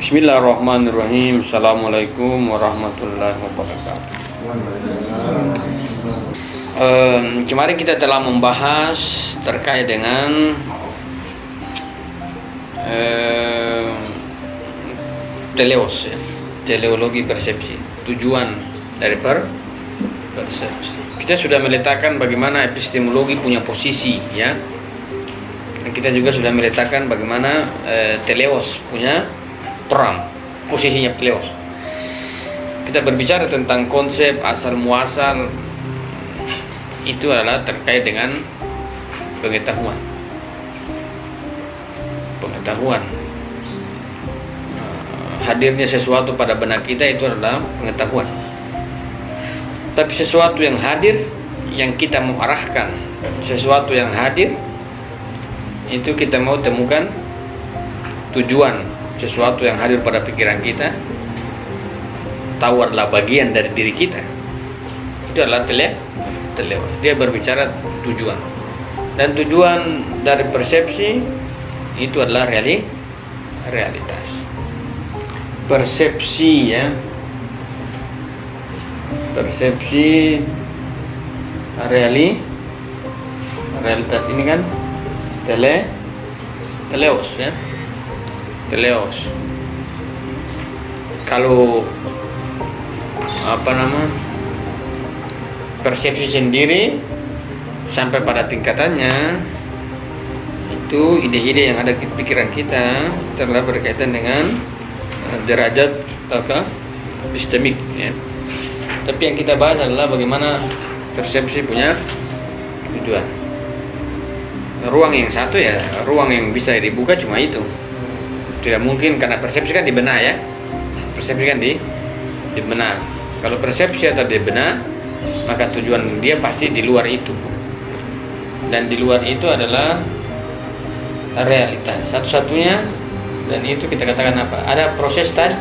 Bismillahirrahmanirrahim. Assalamualaikum warahmatullahi wabarakatuh. Kemarin kita telah membahas terkait dengan teleos, teleologi persepsi, tujuan dari persepsi. Kita sudah meletakkan bagaimana epistemologi punya posisi, ya. Dan kita juga sudah meletakkan bagaimana teleos punya peran, posisinya teleos. Kita berbicara tentang konsep asal muasal, itu adalah terkait dengan pengetahuan. Hadirnya sesuatu pada benak kita itu adalah pengetahuan. Tapi sesuatu yang hadir, yang kita mau arahkan, sesuatu yang hadir, itu kita mau temukan tujuan. Sesuatu yang hadir pada pikiran kita, tahu adalah bagian dari diri kita, itu adalah teleos. Dia berbicara tujuan. Dan tujuan dari persepsi itu adalah realitas. Persepsi, ya. Persepsi realitas ini kan teleos, ya. Teleos. Kalau persepsi sendiri sampai pada tingkatannya itu ide-ide yang ada di pikiran kita telah berkaitan dengan derajat atau epistemik, ya. Tapi yang kita bahas adalah bagaimana persepsi punya tujuan. Ruang yang satu, ya, ruang yang bisa dibuka cuma itu. Tidak mungkin, karena persepsi kan di benak, ya. Persepsi kan di benak. Kalau persepsi atau di benak, maka tujuan dia pasti di luar itu. Dan di luar itu adalah realitas satu-satunya. Dan itu kita katakan apa? Ada proses tadrid,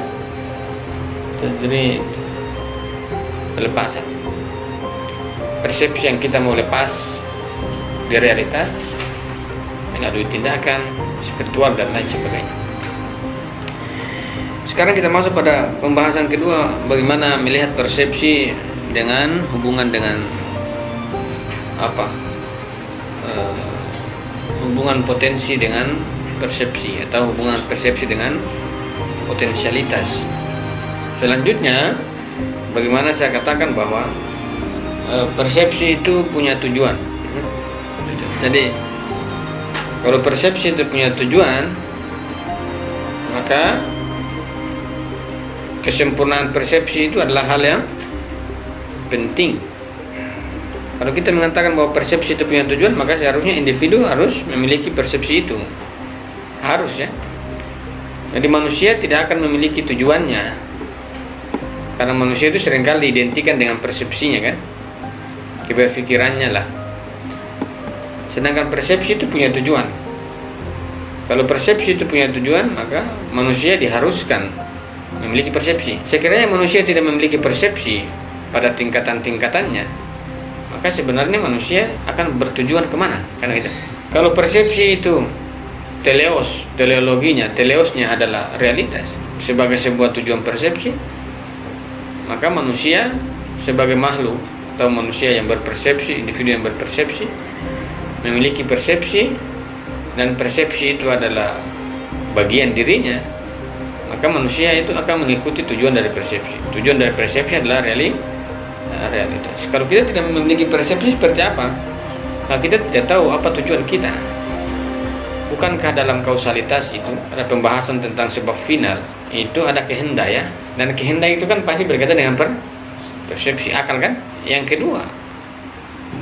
pelepasan. Persepsi yang kita mau lepas di realitas melalui tindakan spiritual dan lain sebagainya. Sekarang kita masuk pada pembahasan kedua, bagaimana melihat persepsi dengan hubungan dengan hubungan potensi dengan persepsi, atau hubungan persepsi dengan potensialitas. Selanjutnya, bagaimana saya katakan bahwa persepsi itu punya tujuan. Jadi kalau persepsi itu punya tujuan, maka kesempurnaan persepsi itu adalah hal yang penting. Kalau kita mengatakan bahwa persepsi itu punya tujuan, maka seharusnya individu harus memiliki persepsi itu. Harus, ya. Jadi manusia tidak akan memiliki tujuannya, karena manusia itu seringkali diidentikan dengan persepsinya, kan, keberpikirannya lah. Sedangkan persepsi itu punya tujuan. Kalau persepsi itu punya tujuan, maka manusia diharuskan memiliki persepsi. Sekiranya manusia tidak memiliki persepsi pada tingkatan-tingkatannya, maka sebenarnya manusia akan bertujuan kemana? Karena gitu. Kalau persepsi itu teleosnya adalah realitas sebagai sebuah tujuan persepsi, maka manusia sebagai makhluk atau manusia yang berpersepsi, individu yang berpersepsi, memiliki persepsi, dan persepsi itu adalah bagian dirinya, maka manusia itu akan mengikuti tujuan dari persepsi. Tujuan dari persepsi adalah realitas. Kalau kita tidak memiliki persepsi seperti apa, nah kita tidak tahu apa tujuan kita. Bukankah dalam kausalitas itu ada pembahasan tentang sebab final, itu ada kehendak, ya. Dan kehendak itu kan pasti berkaitan dengan persepsi akal, kan. Yang kedua,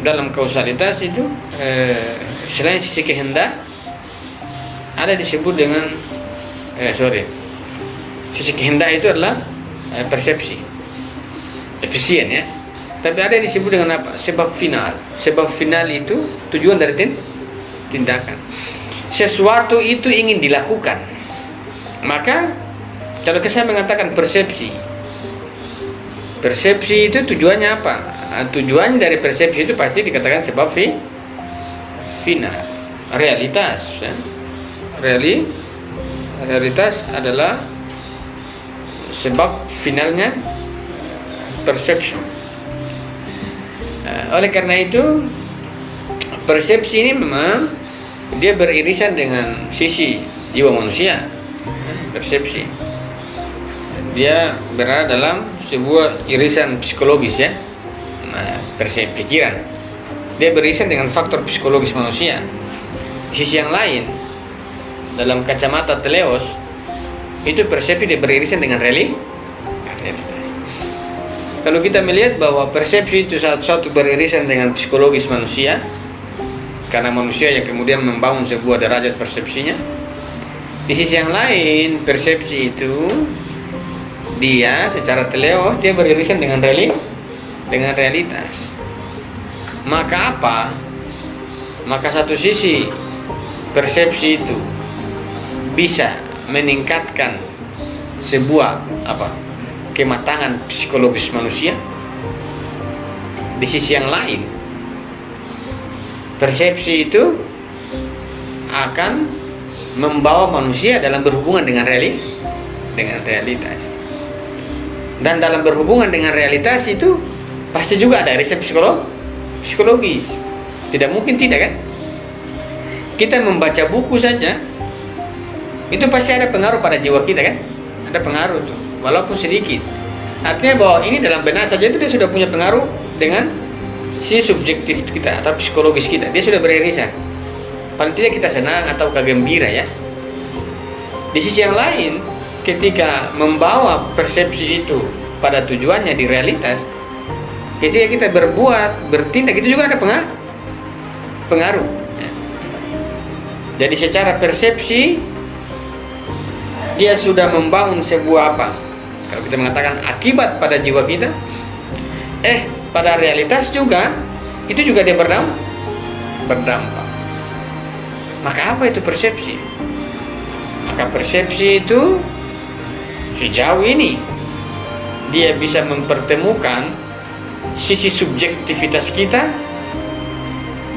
dalam kausalitas itu selain sisi kehendak, ada disebut dengan sisi kehendak itu adalah persepsi efisien, ya. Tapi ada yang disebut dengan apa? Sebab final. Sebab final itu tujuan dari tindakan. Sesuatu itu ingin dilakukan, maka kalau saya mengatakan persepsi itu tujuannya apa? Tujuan dari persepsi itu pasti dikatakan sebab final. Realitas, ya. Realitas adalah sebab finalnya perception. Oleh karena itu, persepsi ini memang dia beririsan dengan sisi jiwa manusia. Persepsi dia berada dalam sebuah irisan psikologis ya. Persepsi pikiran dia beririsan dengan faktor psikologis manusia. Sisi yang lain, dalam kacamata teleos, itu persepsi dia beririsan dengan realitas. Kalau kita melihat bahwa persepsi itu satu beririsan dengan psikologis manusia, karena manusia yang kemudian membangun sebuah derajat persepsinya. Di sisi yang lain, persepsi itu dia secara teleos dia beririsan dengan realitas. Maka apa? Maka satu sisi persepsi itu bisa meningkatkan sebuah kematangan psikologis manusia. Di sisi yang lain, persepsi itu akan membawa manusia dalam berhubungan dengan realitas. Dan dalam berhubungan dengan realitas itu pasti juga ada riset psikologis. Tidak mungkin tidak kan? Kita membaca buku saja itu pasti ada pengaruh pada jiwa kita kan? Ada pengaruh tuh, walaupun sedikit. Artinya bahwa ini dalam benak saja itu dia sudah punya pengaruh dengan si subjektif kita atau psikologis kita. Dia sudah beririsan. Paling tidak kita senang atau gembira ya. Di sisi yang lain, ketika membawa persepsi itu pada tujuannya di realitas, ketika kita bertindak itu juga ada pengaruh ya. Jadi secara persepsi dia sudah membangun sebuah kalau kita mengatakan akibat pada jiwa kita, pada realitas juga itu juga dia berdampak. Maka apa itu persepsi? Maka persepsi itu sejauh ini dia bisa mempertemukan sisi subjektivitas kita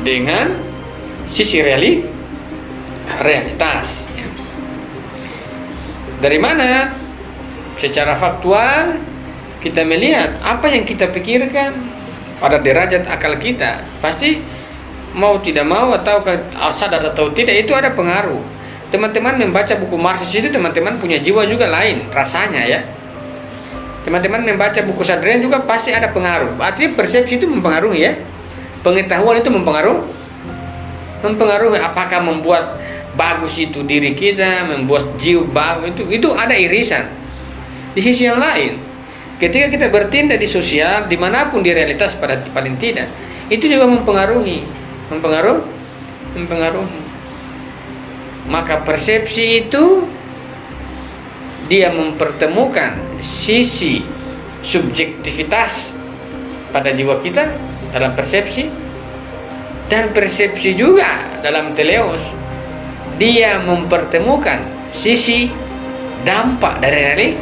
dengan sisi realitas. Dari mana? Secara faktual kita melihat apa yang kita pikirkan pada derajat akal kita, pasti mau tidak mau atau sadar atau tidak itu ada pengaruh. Teman-teman membaca buku Marxis itu teman-teman punya jiwa juga lain rasanya ya. Teman-teman membaca buku Sadrian juga pasti ada pengaruh. Artinya persepsi itu mempengaruhi ya. Pengetahuan itu mempengaruhi apakah membuat bagus itu diri kita, membuat jiwa bagus itu ada irisan. Di sisi yang lain, ketika kita bertindak di sosial dimanapun di realitas pada paling tidak, itu juga mempengaruhi. Maka persepsi itu dia mempertemukan sisi subjektivitas pada jiwa kita dalam persepsi, dan persepsi juga dalam teleos dia mempertemukan sisi dampak dari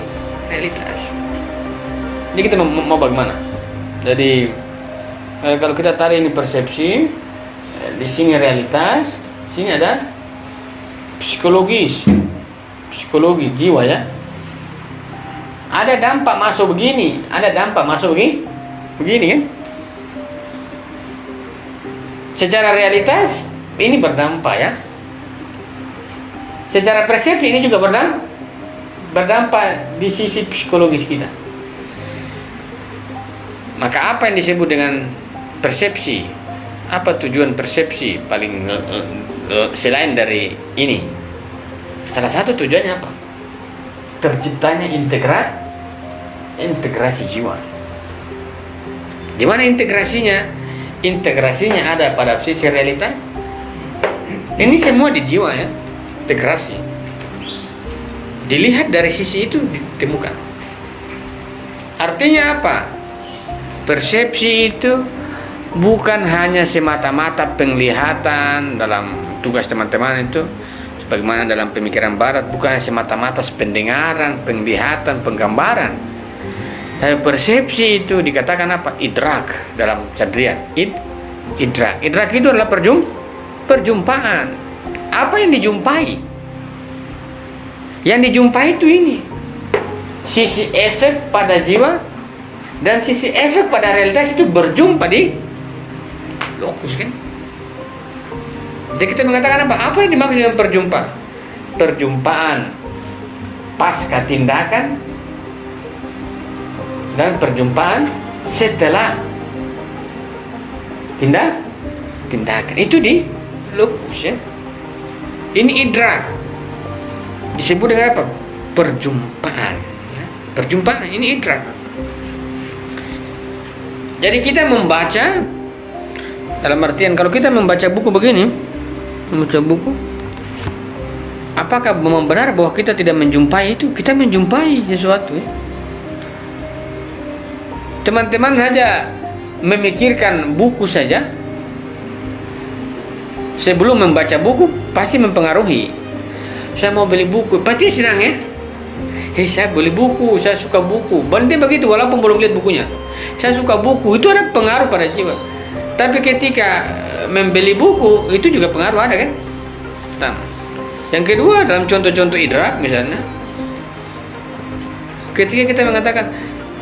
realitas. Jadi kita mau bagaimana? Jadi kalau kita tarik ini persepsi, di sini realitas, sini ada psikologi jiwa ya. Ada dampak masuk begini, ada dampak masuk begini kan? Secara realitas ini berdampak ya. Secara persepsi ini juga berdampak di sisi psikologis kita. Maka apa yang disebut dengan persepsi? Apa tujuan persepsi paling selain dari ini? Salah satu tujuannya apa? Terciptanya integrasi jiwa. Di mana integrasinya? Integrasinya ada pada sisi realitas. Ini semua di jiwa ya. Integrasi. Dilihat dari sisi itu ditemukan. Artinya apa? Persepsi itu bukan hanya semata-mata penglihatan dalam tugas teman-teman itu, sebagaimana dalam pemikiran barat, bukan semata-mata pendengaran, penglihatan, penggambaran. Tapi persepsi itu dikatakan apa? Idrak dalam Sadrian. Idrak. Idrak itu adalah perjumpaan. Apa yang dijumpai? Yang dijumpai itu ini sisi efek pada jiwa dan sisi efek pada realitas itu berjumpa di lokus kan. Jadi kita mengatakan apa? Apa yang dimaksud dengan perjumpaan? Perjumpaan pasca tindakan dan perjumpaan setelah tindakan. Itu di lokus ya. Ini idrak. Disebut dengan apa? Perjumpaan. Perjumpaan ini idrak. Jadi kita membaca dalam artian kalau kita membaca buku begini, membaca buku, apakah memang benar bahwa kita tidak menjumpai itu? Kita menjumpai sesuatu ya. Teman-teman hanya memikirkan buku saja sebelum membaca buku pasti mempengaruhi. Saya mau beli buku, pasti senang ya. Saya beli buku, saya suka buku. Berarti begitu walaupun belum lihat bukunya. Saya suka buku, itu ada pengaruh pada jiwa. Tapi ketika membeli buku, itu juga pengaruh ada kan? Pertama. Yang kedua, dalam contoh-contoh idrak misalnya, ketika kita mengatakan,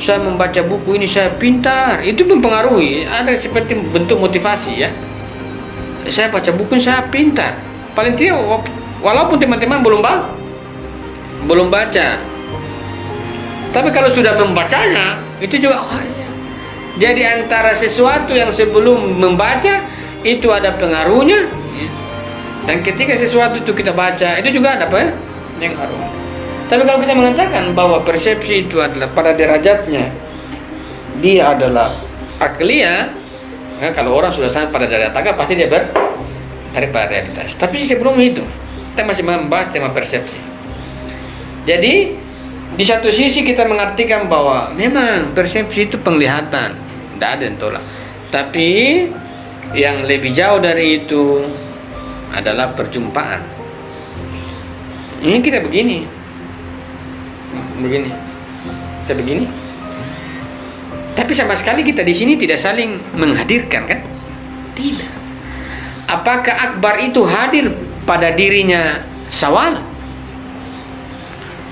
saya membaca buku ini, saya pintar, itu mempengaruhi. Ada seperti bentuk motivasi ya. Saya baca buku, saya pintar. Paling tidak, walaupun teman-teman belum baca. Tapi kalau sudah membacanya, itu juga jadi antara sesuatu yang sebelum membaca itu ada pengaruhnya, dan ketika sesuatu itu kita baca itu juga ada apa ya? Pengaruh. Tapi kalau kita mengatakan bahwa persepsi itu adalah pada derajatnya dia adalah akliyah, nah, kalau orang sudah sampai pada derajat akal pasti dia daripada realitas. Tapi sebelum itu kita masih membahas tema persepsi. Jadi di satu sisi kita mengartikan bahwa memang persepsi itu penglihatan, tidak ada yang tolak. Tapi yang lebih jauh dari itu adalah perjumpaan. Ini kita begini, kita begini. Tapi sama sekali kita di sini tidak saling menghadirkan kan? Tidak. Apakah akbar itu hadir pada dirinya Syawal?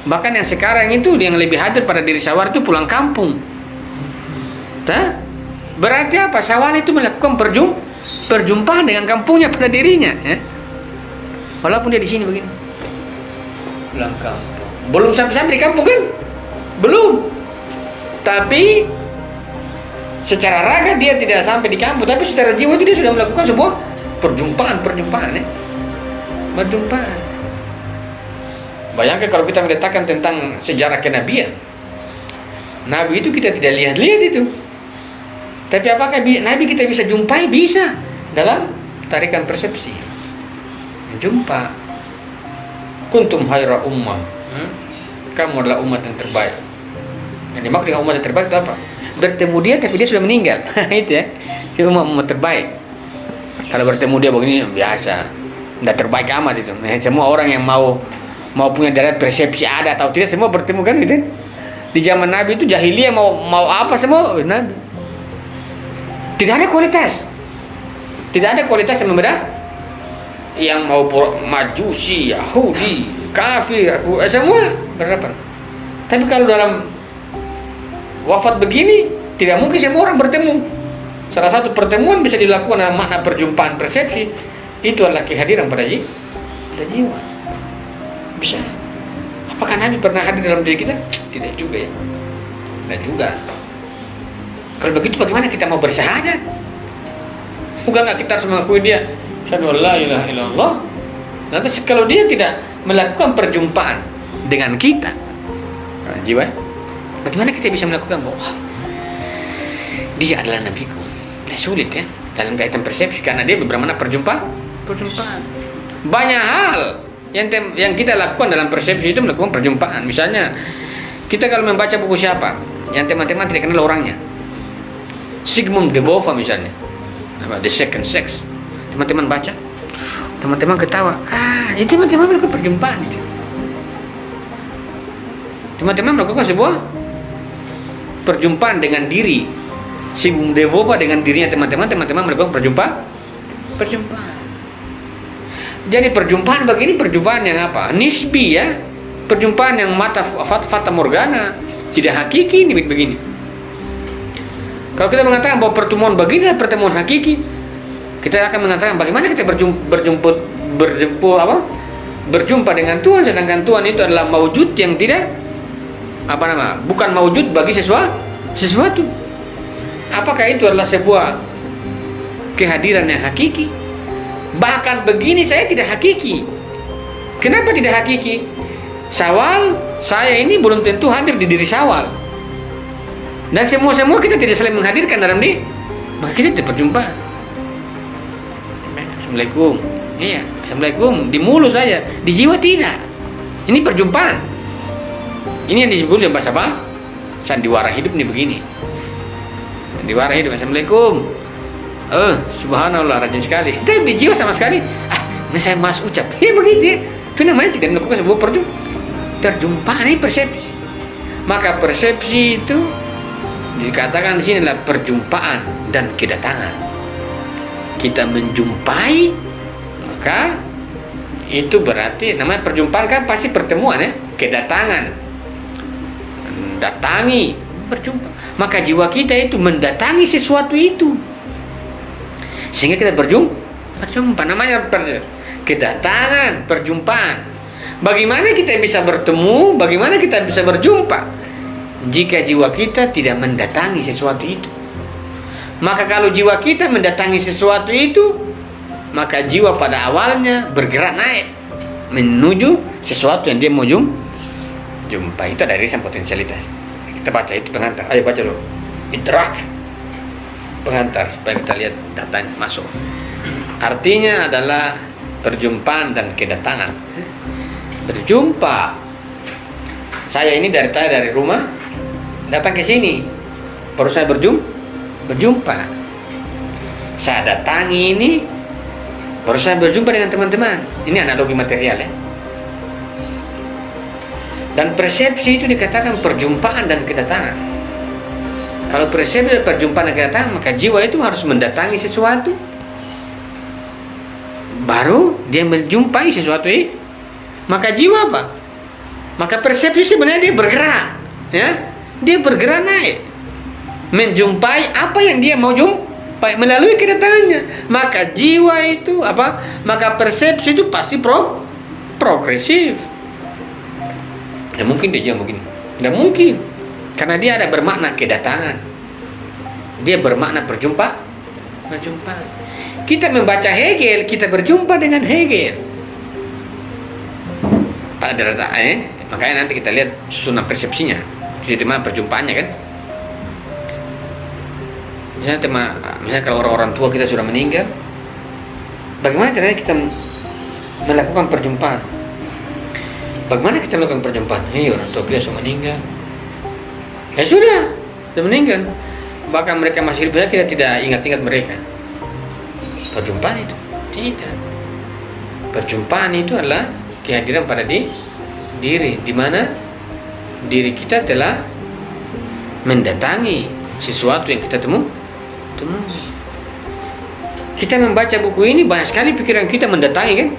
Bahkan yang sekarang itu yang lebih hadir pada diri Syawal itu pulang kampung. Nah, berarti apa? Syawal itu melakukan perjumpaan dengan kampungnya pada dirinya. Ya? Walaupun dia di sini begini, pulang kampung. Belum sampai di kampung kan? Belum. Tapi secara raga dia tidak sampai di kampung, tapi secara jiwa itu dia sudah melakukan sebuah perjumpaan ya. Perjumpaan. Bayangkan kalau kita meletakkan tentang sejarah kenabian, Nabi itu kita tidak lihat-lihat itu. Tapi apakah Nabi kita bisa jumpai? Bisa dalam tarikan persepsi. Jumpa. Kuntum khaira ummah. Kamu adalah umat yang terbaik. Yang dimaksud dengan umat yang terbaik itu apa? Bertemu dia tapi dia sudah meninggal. Itu ya. Dia umat terbaik. Kalau bertemu dia begini biasa. Tidak terbaik amat itu. Nah, semua orang yang mau punya derajat persepsi ada atau tidak semua bertemu kan gitu. Di zaman Nabi itu jahiliyah mau apa semua Nabi. Tidak ada kualitas. Tidak ada kualitas yang membeda. Yang mau Majusi, Yahudi, kafir, semua berhadapan. Tapi kalau dalam wafat begini tidak mungkin semua orang bertemu. Salah satu pertemuan bisa dilakukan dalam makna perjumpaan persepsi. Itu adalah kehadiran pada jiwa. Bisa. Apakah Nabi pernah hadir dalam diri kita? Tidak juga ya. Tidak juga. Kalau begitu bagaimana kita mau bersyahadat? Bukan nggak kita harus mengakui dia? Asyhadu an la ilaha illallah. Nanti kalau dia tidak melakukan perjumpaan dengan kita, jiwa, bagaimana kita bisa melakukan bahwa dia adalah nabiku? Sulit ya dalam kaitan persepsi karena dia bermakna perjumpaan. Banyak hal yang kita lakukan dalam persepsi itu melakukan perjumpaan. Misalnya kita kalau membaca buku siapa yang teman-teman tidak kenal orangnya, Sigmund de Beauvoir misalnya, The Second Sex, teman-teman baca, teman-teman ketawa, itu teman-teman melakukan perjumpaan itu. Teman-teman melakukan sebuah perjumpaan dengan diri Sigmund de Beauvoir dengan dirinya teman-teman melakukan perjumpaan. Jadi perjumpaan begini perjumpaan yang apa? Nisbi ya. perjumpaan yang fata morgana, tidak hakiki ini begini. Kalau kita mengatakan bahwa pertemuan begini adalah pertemuan hakiki, kita akan mengatakan bagaimana kita berjumpa dengan Tuhan, sedangkan Tuhan itu adalah maujud yang tidak bukan maujud bagi sesuatu. Apakah itu adalah sebuah kehadiran yang hakiki? Bahkan begini saya tidak hakiki. Kenapa tidak hakiki? Syawal, saya ini belum tentu hadir di diri Syawal. Dan semua kita tidak saling menghadirkan dalam diri. Maka kita tidak berjumpa. Assalamualaikum. Iya, Assalamualaikum. Di mulut saja, di jiwa tidak. Ini perjumpaan. Ini yang disebut dalam bahasa apa? Sandiwara hidup nih begini. Sandiwara hidup. Assalamualaikum. Subhanallah, rajin sekali. Tapi di jiwa sama sekali, ini saya malas ucap. Ya begitu ya. Itu namanya tidak melakukan sebuah perjumpaan. Ini persepsi. Maka persepsi itu dikatakan di sini adalah perjumpaan dan kedatangan. Kita menjumpai, maka itu berarti namanya perjumpaan kan pasti pertemuan ya, kedatangan, mendatangi, berjumpa. Maka jiwa kita itu mendatangi sesuatu itu, sehingga kita berjumpa. Namanya kedatangan, perjumpaan. Bagaimana kita bisa bertemu? Bagaimana kita bisa berjumpa? Jika jiwa kita tidak mendatangi sesuatu itu. Maka kalau jiwa kita mendatangi sesuatu itu, maka jiwa pada awalnya bergerak naik menuju sesuatu yang dia mau jumpa. Itu dari irisan potensialitas. Kita baca itu pengantar. Ayo baca dulu. Idrak pengantar supaya kita lihat datanya masuk. Artinya adalah perjumpaan dan kedatangan. Berjumpa. Saya ini dari rumah datang ke sini, baru saya berjumpa. Saya datangi ini, baru saya berjumpa dengan teman-teman. Ini analogi material ya. Dan persepsi itu dikatakan perjumpaan dan kedatangan. Kalau persepsi adalah perjumpaan dan kedatangan, maka jiwa itu harus mendatangi sesuatu, baru dia menjumpai sesuatu itu. Maka jiwa apa? Maka persepsi sebenarnya dia bergerak, ya. Dia bergerak naik menjumpai apa yang dia mau jumpai melalui kedatangannya. Maka jiwa itu maka persepsi itu pasti progresif. Tidak mungkin dia jiwa begini, tidak mungkin, karena dia ada bermakna kedatangan, dia bermakna berjumpa. Kita membaca Hegel, kita berjumpa dengan Hegel pada dasarnya. Makanya nanti kita lihat susunan persepsinya. Jadi tema perjumpaannya kan. Misalnya kalau orang tua kita sudah meninggal, bagaimana caranya kita melakukan perjumpaan? Bagaimana kita melakukan perjumpaan? Orang tua kita sudah meninggal. Ya sudah meninggal. Bahkan mereka masih hidup, kita tidak ingat-ingat mereka. Perjumpaan itu tidak. Perjumpaan itu adalah kehadiran pada diri, di mana diri kita telah mendatangi sesuatu yang kita temu. Kita membaca buku ini, banyak sekali pikiran kita mendatangi kan.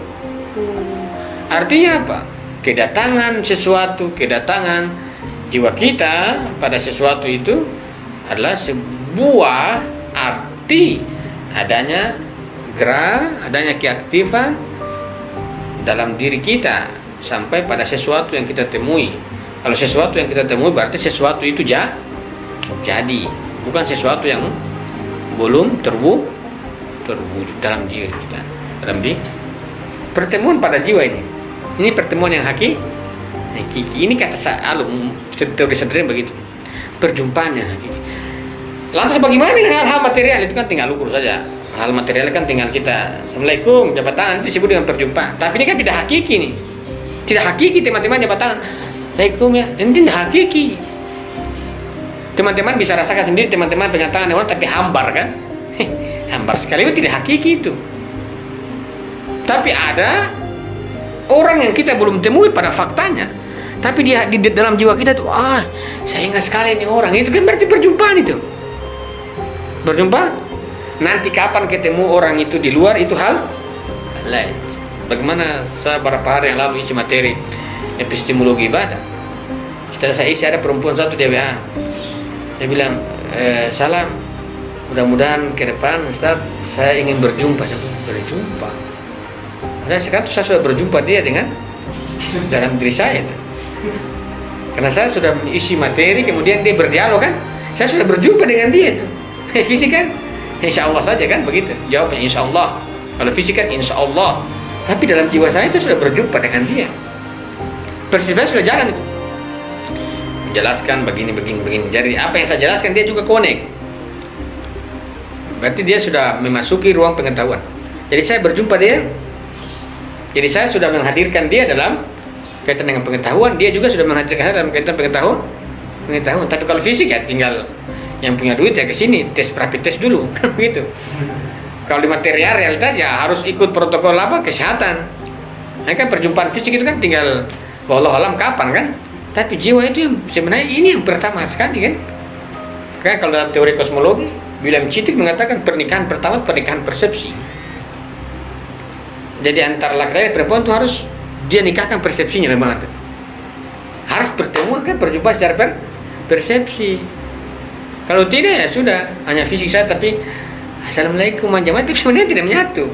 Artinya apa? Kedatangan sesuatu, kedatangan jiwa kita pada sesuatu itu adalah sebuah arti adanya gerak, adanya keaktifan dalam diri kita sampai pada sesuatu yang kita temui. Kalau sesuatu yang kita temui berarti sesuatu itu jadi, bukan sesuatu yang belum terwujud dalam diri kita. Dalam pertemuan pada jiwa ini pertemuan yang hakiki. Ini kata teori sederhana begitu. Perjumpaan yang hakiki. Lantas bagaimana dengan hal-hal material? Itu kan tinggal ukur saja. Hal material kan tinggal kita Assalamualaikum, jabat tangan itu disebut dengan perjumpaan. Tapi ini kan tidak hakiki nih. Tidak hakiki teman-teman jabat tangan. Assalamualaikum ya, ini tidak hakiki. Teman-teman bisa rasakan sendiri, teman-teman pegang tangan orang tapi hambar kan. Hambar sekali, itu tidak hakiki itu. Tapi ada orang yang kita belum temui pada faktanya, tapi dia di dalam jiwa kita tuh, saya ingat sekali ini orang. Itu kan berarti perjumpaan itu. Berjumpa. Nanti kapan ketemu orang itu di luar itu hal lain. Bagaimana saya beberapa hari yang lalu isi materi epistemologi ibadah. Setelah saya isi, ada perempuan satu dia WA. Dia bilang, salam, mudah-mudahan ke depan Ustaz saya ingin berjumpa. Saya bilang, berjumpa? Padahal sekarang saya sudah berjumpa dia dengan dalam diri saya itu. Karena saya sudah isi materi, kemudian dia berdialog kan. Saya sudah berjumpa dengan dia itu. Fisik kan? Insya Allah saja kan begitu. Jawabnya insya Allah. Kalau fisik kan insya Allah. Tapi dalam jiwa saya itu sudah berjumpa dengan dia. Persepsi sudah jalan itu. Menjelaskan begini. Jadi apa yang saya jelaskan dia juga connect. Berarti dia sudah memasuki ruang pengetahuan. Jadi saya berjumpa dia. Jadi saya sudah menghadirkan dia dalam kaitan dengan pengetahuan, dia juga sudah menghadirkan saya dalam kaitan pengetahuan. Tapi kalau fisik ya tinggal yang punya duit ya ke sini tes rapid test dulu, begitu. Kalau di material realitas ya harus ikut protokol apa kesehatan. Nah, kan perjumpaan fisik itu kan tinggal wallahu alam kapan kan. Tapi jiwa itu yang sebenarnya ini yang pertama sekali kan. Kayak kalau dalam teori kosmologi, William Chittick mengatakan pernikahan pertama pernikahan persepsi. Jadi antara laki-laki dan perempuan itu harus dia nikahkan persepsinya memang itu. Harus bertemu kan berjumpa secara persepsi. Kalau tidak ya sudah hanya fisik saja tapi assalamualaikum macam itu sebenarnya tidak menyatu.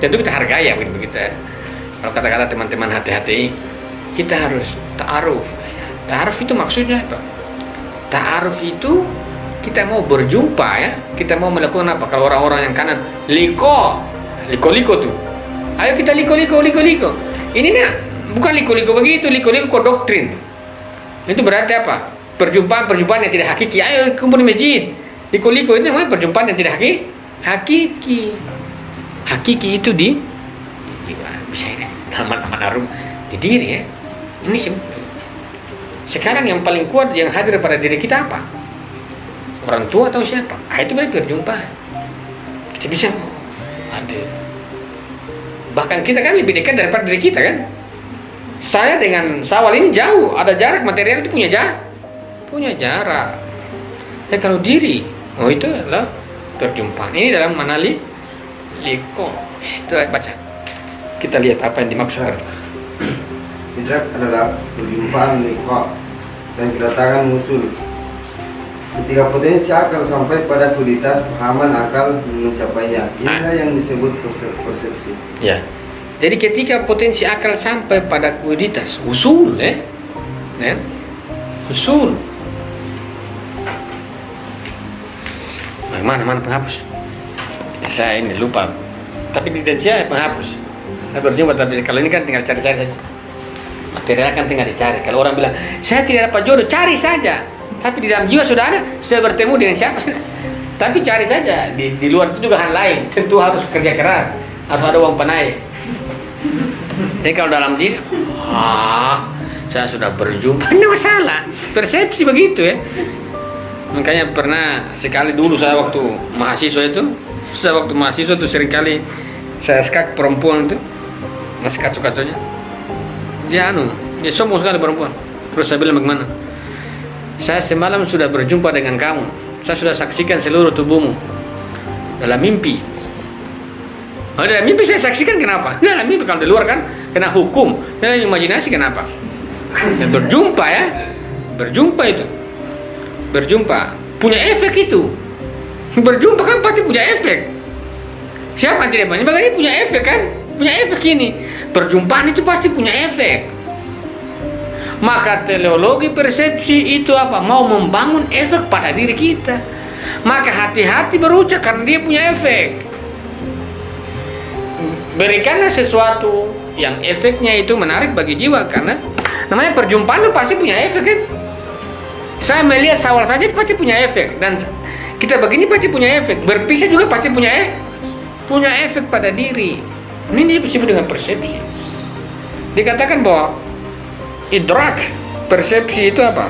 Tentu kita hargai ya begitu. Kalau kata-kata teman-teman hati-hati kita harus ta'aruf. Ta'aruf itu maksudnya apa? Ta'aruf itu kita mau berjumpa ya, kita mau melakukan apa? Kalau orang-orang yang kanan liko tuh. Ayo kita liko. Ini nih bukan liko begitu, liko doktrin. Itu berarti apa? Perjumpaan yang tidak hakiki. Ayo kumpul di masjid. Liko itu namanya perjumpaan yang tidak hakiki. Hakiki itu di bisa ini aman harum di diri ya. Ini sekarang yang paling kuat yang hadir pada diri kita apa? Orang tua atau siapa? Itu berarti perjumpaan. Kita bisa hadir. Bahkan kita kan lebih dekat daripada diri kita kan. Saya dengan Sawal ini jauh, ada jarak material itu punya jarak. Kalau diri, itu adalah perjumpaan. Ini dalam mana liko. Itu baca. Kita lihat apa yang dimaksud. Idrak adalah perjumpaan liko dan kedatangan musul. Ketika potensi akal sampai pada kualitas pahaman akal mencapainya, inilah yang disebut persepsi. Ya. Jadi ketika potensi akal sampai pada kualitas usul, usul. Mana penghapus? Saya ini lupa. Tapi di dia penghapus. Saya berjumpa tapi kalau ini kan tinggal cari-cari saja. Material kan tinggal dicari. Kalau orang bilang saya tidak dapat jodoh, cari saja. Tapi di dalam jiwa sudah ada, sudah bertemu dengan siapa? Tapi cari saja. Di luar itu juga hal lain. Tentu harus kerja keras, harus ada uang panai. Jadi kalau dalam diri, saya sudah berjumpa, tidak masalah. Persepsi begitu ya. Makanya pernah sekali dulu saya waktu mahasiswa itu seringkali saya skak perempuan itu, masih kacau-kacaunya. Dia sombong sekali perempuan. Terus saya bilang bagaimana? Saya semalam sudah berjumpa dengan kamu. Saya sudah saksikan seluruh tubuhmu dalam mimpi. Dalam mimpi saya saksikan kenapa? Dalam mimpi kalau di luar kan kena hukum. Dalam imajinasi kenapa? Dan berjumpa ya. Berjumpa punya efek itu. Berjumpa kan pasti punya efek. Siapa yang tidak banyak? Bagaimana punya efek kan? Punya efek ini. Perjumpaan itu pasti punya efek. Maka teleologi persepsi itu apa? Mau membangun efek pada diri kita. Maka hati-hati berucap karena dia punya efek. Berikanlah sesuatu yang efeknya itu menarik bagi jiwa karena namanya perjumpaan itu pasti punya efek kan? Saya melihat Sawal saja pasti punya efek dan kita begini pasti punya efek. Berpisah juga pasti punya efek pada diri. Ini disebut dengan persepsi. Dikatakan bahwa idrak, persepsi itu apa?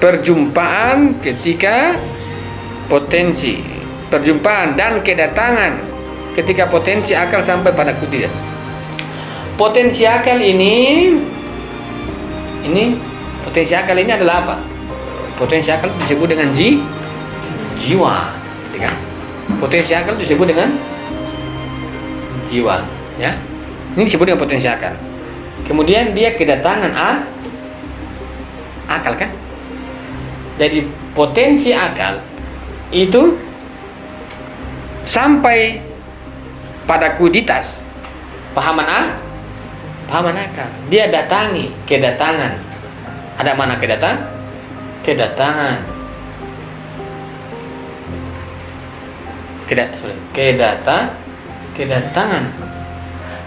Perjumpaan ketika potensi, perjumpaan dan kedatangan ketika potensi akal sampai pada kudirat. Potensi akal ini potensi akal ini adalah apa? Potensi akal disebut dengan jiwa, kan? Potensi akal disebut dengan jiwa, ya. Ini disebut dengan potensi akal. kemudian dia kedatangan akal kan. Jadi potensi akal itu sampai pada kuiditas, pahaman akal. Dia datangi kedatangan. Ada mana kedatangan? Kedatangan.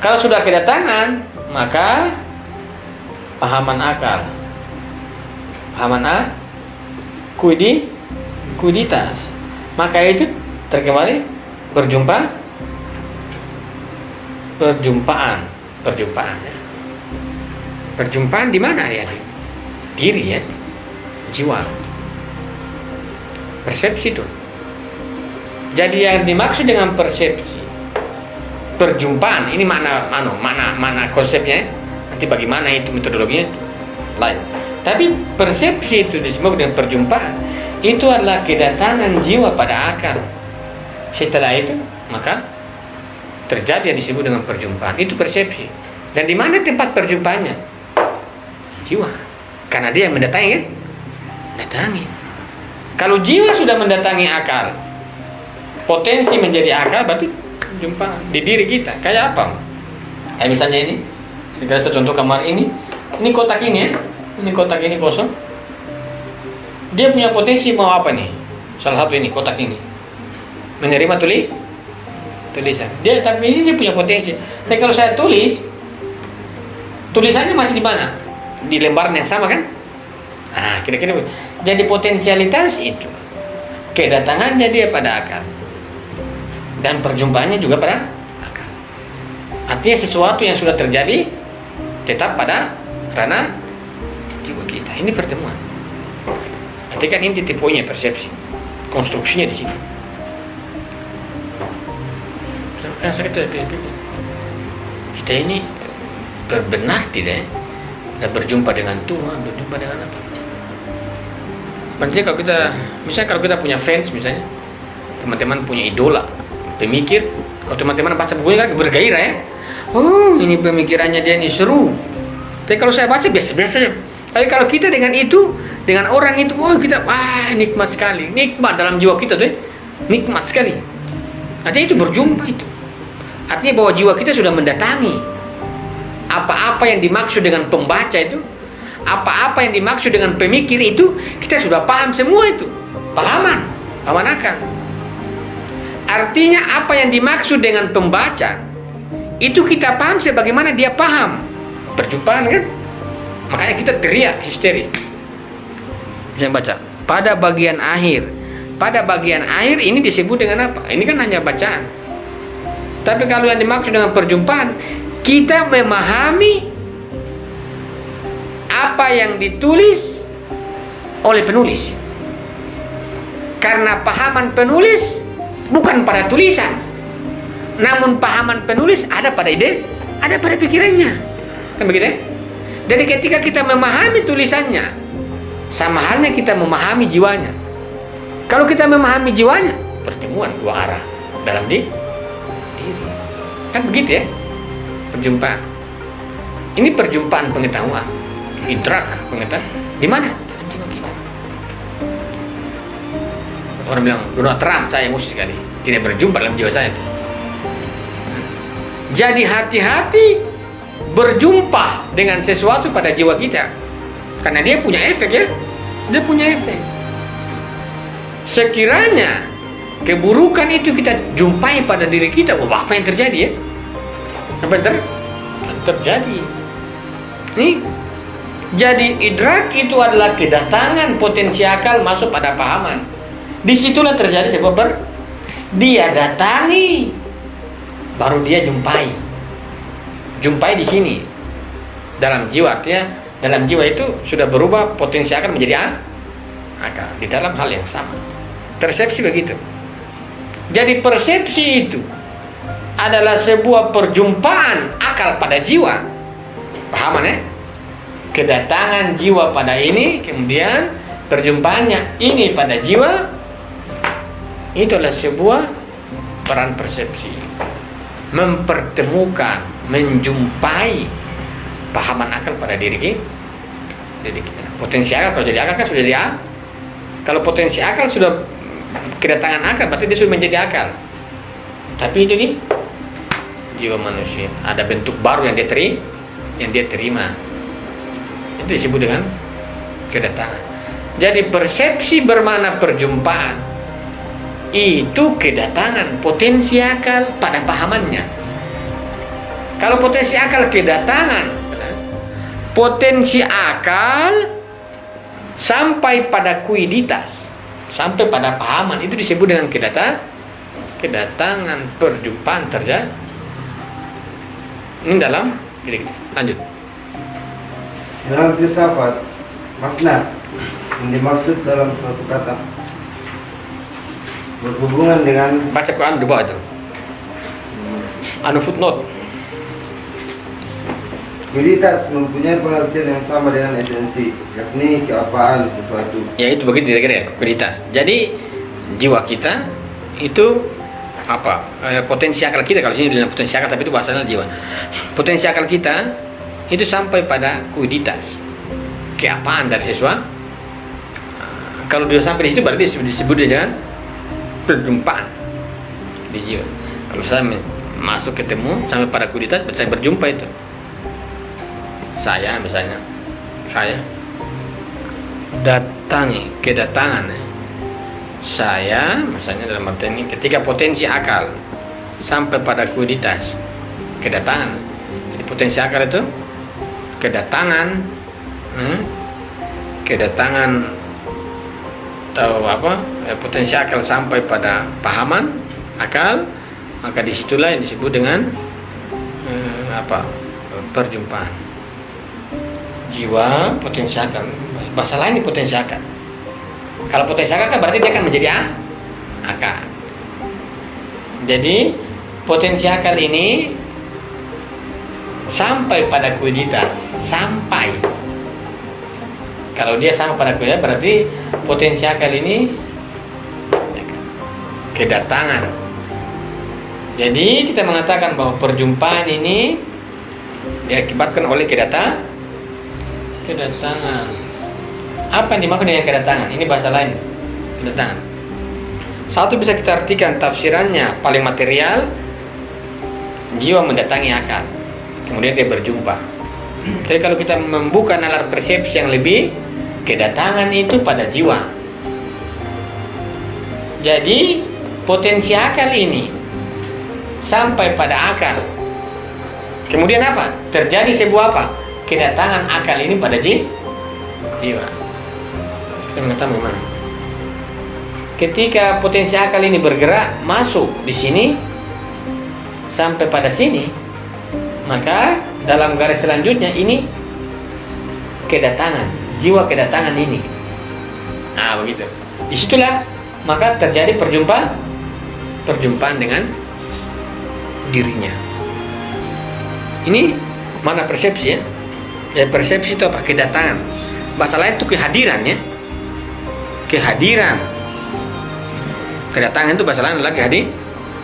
Kalau sudah kedatangan, maka pahaman akal, kuiditas, maka itu terkembali perjumpaan di mana ya? Diri ya, jiwa, persepsi itu. Jadi yang dimaksud dengan persepsi, perjumpaan, ini mana konsepnya? Nanti bagaimana itu metodologinya lain. Tapi persepsi itu disebut dengan perjumpaan. Itu adalah kedatangan jiwa pada akal. Setelah itu maka terjadi yang disebut dengan perjumpaan. Itu persepsi. Dan di mana tempat perjumpaannya? Jiwa. Karena dia yang mendatangi kan? Datangi. Kalau jiwa sudah mendatangi akal, potensi menjadi akal, berarti jumpa di diri kita. Kayak apa? Kayak misalnya ini, saya contoh kamar ini kotak ini ya, ini kotak ini kosong. Dia punya potensi mau apa nih? Salah satu ini kotak ini menerima tulisan. Tapi ini dia punya potensi. Tapi kalau saya tulis, tulisannya masih di mana? Di lembaran yang sama kan? Nah, kira-kira. Jadi potensialitas itu kedatangannya dia pada akal. Dan perjumpaannya juga pada akal. Artinya sesuatu yang sudah terjadi tetap pada ranah jiwa kita. Ini pertemuan. Berarti kan ini titik poinnya persepsi. Konstruksinya di sini. Kan saya kita ini benar tidak ya? Dan berjumpa dengan Tuhan, berjumpa dengan apa? Sepertinya kalau kita punya fans misalnya, teman-teman punya idola, pemikir, kalau teman-teman baca bukunya kan bergairah ya. Oh, ini pemikirannya dia ini seru. Tapi kalau saya baca biasa-biasa saja. Tapi kalau kita dengan itu, dengan orang itu, oh kita nikmat sekali, nikmat dalam jiwa kita tuh, nikmat sekali. Artinya itu berjumpa itu. Artinya bahwa jiwa kita sudah mendatangi apa-apa yang dimaksud dengan pembaca itu, apa-apa yang dimaksud dengan pemikir itu, kita sudah paham semua itu. Pahaman akal. Artinya apa yang dimaksud dengan pembaca itu kita paham sebagaimana dia paham. Perjumpaan kan? Makanya kita teriak histeri. Yang baca pada bagian akhir. Pada bagian akhir ini disebut dengan apa? Ini kan hanya bacaan. Tapi kalau yang dimaksud dengan perjumpaan, kita memahami apa yang ditulis oleh penulis. Karena pahaman penulis bukan pada tulisan, namun pahaman penulis ada pada ide, ada pada pikirannya. Kan begitu ya? Jadi ketika kita memahami tulisannya, sama halnya kita memahami jiwanya. Kalau kita memahami jiwanya, pertemuan dua arah dalam diri. Kan begitu ya? Perjumpaan. Ini perjumpaan pengetahuan, idrak pengetahuan. Di mana? Dalam jiwa kita. Orang bilang Donald Trump saya emosi sekali, tidak berjumpa dalam jiwa saya itu. Jadi hati-hati berjumpa dengan sesuatu pada jiwa kita, karena dia punya efek ya. Dia punya efek. Sekiranya keburukan itu kita jumpai pada diri kita, apa yang terjadi ya? Apa yang terjadi? Nih, jadi idrak itu adalah kedatangan potensi akal masuk pada pahaman. Disitulah terjadi sebuah dia datangi, baru dia jumpai. Jumpai di sini dalam jiwa, artinya dalam jiwa itu sudah berubah potensi akal menjadi akal di dalam hal yang sama. Persepsi begitu. Jadi persepsi itu adalah sebuah perjumpaan akal pada jiwa. Pahaman ya? Kedatangan jiwa pada ini, kemudian perjumpaannya ini pada jiwa. Itu adalah sebuah peran persepsi. Mempertemukan, menjumpai pahaman akal pada diri kita. Potensi akal kalau jadi akal kan sudah jadi A. Kalau potensi akal sudah kedatangan akal berarti dia sudah menjadi akal. Tapi itu nih jiwa manusia ada bentuk baru yang dia terima. Itu disebut dengan kedatangan. Jadi persepsi bermakna perjumpaan itu kedatangan potensi akal pada pahamannya. Kalau potensi akal kedatangan, potensi akal sampai pada kuiditas, sampai pada pahaman, itu disebut dengan kedatangan perjumpaan terjadi. Ini dalam diri kita. Lanjut. Dalam filsafat, makna yang dimaksud dalam suatu kata berhubungan dengan Baca Quran di bawah itu. Footnote. kualitas mempunyai pengertian yang sama dengan esensi, yakni keapaan sesuatu. Ya itu begitu kira-kira ya, kualitas. Jadi jiwa kita itu apa? Potensi akal kita, kalau sini bilang potensi akal tapi itu bahasanya jiwa. Potensi akal kita itu sampai pada kualitas, keapaan dari sesuatu. Kalau dia sampai di situ berarti disebut dengan perjumpaan di jiwa. Kalau saya masuk ketemu sampai pada kualitas, saya berjumpa itu. Saya misalnya, saya datangi kedatangan. Saya misalnya dalam arti ini ketika potensi akal sampai pada kualitas kedatangan. Jadi potensi akal itu kedatangan, kedatangan atau apa? Potensi akal sampai pada pahaman akal, maka disitulah yang disebut dengan perjumpaan. Jiwa potensi akal, bahasa lain ini potensi akal. Kalau potensi akal kan berarti dia akan menjadi akal. Jadi potensi akal ini sampai pada kualitas, sampai. Kalau dia sampai pada kualitas berarti potensi akal ini kedatangan. Jadi kita mengatakan bahwa perjumpaan ini diakibatkan oleh kedatangan. Apa yang dimaksud dengan kedatangan? Ini bahasa lain. Kedatangan. Satu bisa kita artikan tafsirannya paling material, jiwa mendatangi akal, kemudian dia berjumpa. Tapi kalau kita membuka nalar persepsi yang lebih, kedatangan itu pada jiwa. Jadi potensi akal ini sampai pada akal. Kemudian apa? Terjadi sebuah apa? Kedatangan akal ini pada jiwa. Kita mengetahui bagaimana. Ketika potensi akal ini bergerak masuk di sini sampai pada sini, maka dalam garis selanjutnya ini kedatangan, jiwa kedatangan ini. Nah begitu. Disitulah maka terjadi perjumpaan dengan dirinya. Ini mana persepsi ya? Ya persepsi itu apa? Kedatangan. Bahasa lain itu kehadiran ya. Kehadiran. Kedatangan itu bahasa lain adalah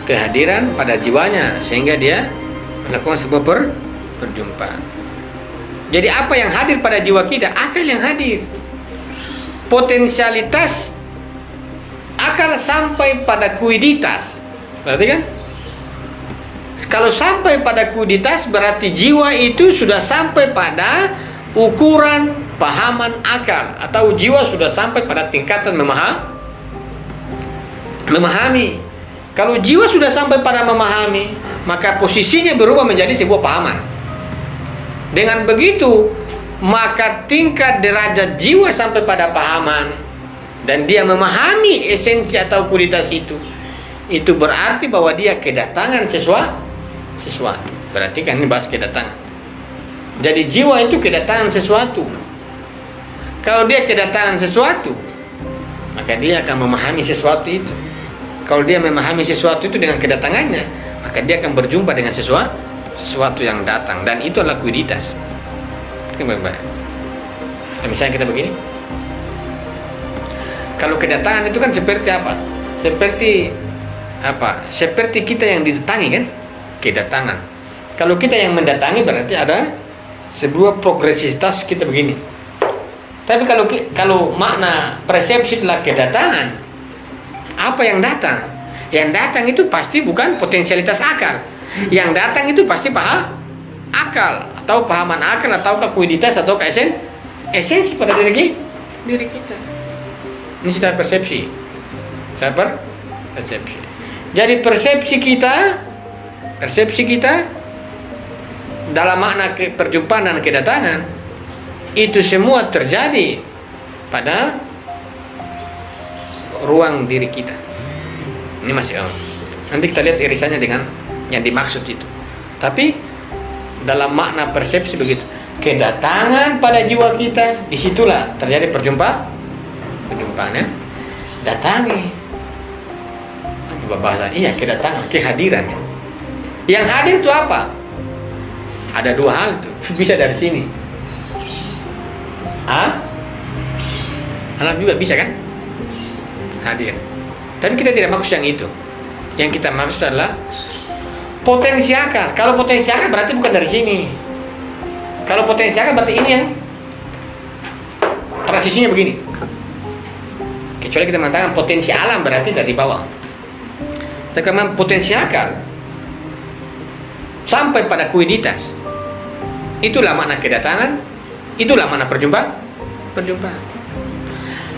kehadiran pada jiwanya sehingga dia melakukan sebuah perjumpaan. Jadi apa yang hadir pada jiwa kita? Akal yang hadir. Potensialitas akal sampai pada kuiditas. Berarti kan? Kalau sampai pada kuiditas berarti jiwa itu sudah sampai pada ukuran pahaman akal, atau jiwa sudah sampai pada tingkatan memahami. Kalau jiwa sudah sampai pada memahami, maka posisinya berubah menjadi sebuah pahaman. Dengan begitu, maka tingkat derajat jiwa sampai pada pahaman dan dia memahami esensi atau kualitas itu berarti bahwa dia kedatangan sesuatu. Berarti kan ini bahas kedatangan. Jadi jiwa itu kedatangan sesuatu. Kalau dia kedatangan sesuatu, maka dia akan memahami sesuatu itu. Kalau dia memahami sesuatu itu dengan kedatangannya, maka dia akan berjumpa dengan sesuatu yang datang, dan itu adalah kualitas. Baik-baik. Misalnya kita begini. Kalau kedatangan itu kan seperti apa? Seperti kita yang didatangi kan? Kedatangan. Kalau kita yang mendatangi berarti ada sebuah progresivitas kita begini. Tapi kalau makna persepsi adalah kedatangan, apa yang datang? Yang datang itu pasti bukan potensialitas akal. Yang datang itu pasti akal atau pahaman akal atau fluiditas atau esensi pada diri kita. Ini secara persepsi. Persepsi. Jadi persepsi kita dalam makna perjumpaan dan kedatangan itu semua terjadi pada ruang diri kita. Ini masih nanti kita lihat irisannya dengan yang dimaksud itu. Tapi dalam makna persepsi begitu. Kedatangan pada jiwa kita, disitulah terjadi perjumpaannya. Datangi. Apa bahasa? Iya, kedatangan, kehadiran. Yang hadir itu apa? Ada dua hal tuh. Bisa dari sini. Alam juga bisa kan? Hadir. Tapi kita tidak maksud yang itu. Yang kita maksud adalah potensi akal. Kalau potensi akal berarti bukan dari sini. Kalau potensi akal berarti ini yang transisinya begini. Kecuali kita mengatakan potensi alam berarti dari bawah. Dan karena potensi akal sampai pada fluiditas, itulah makna kedatangan, itulah makna perjumpaan.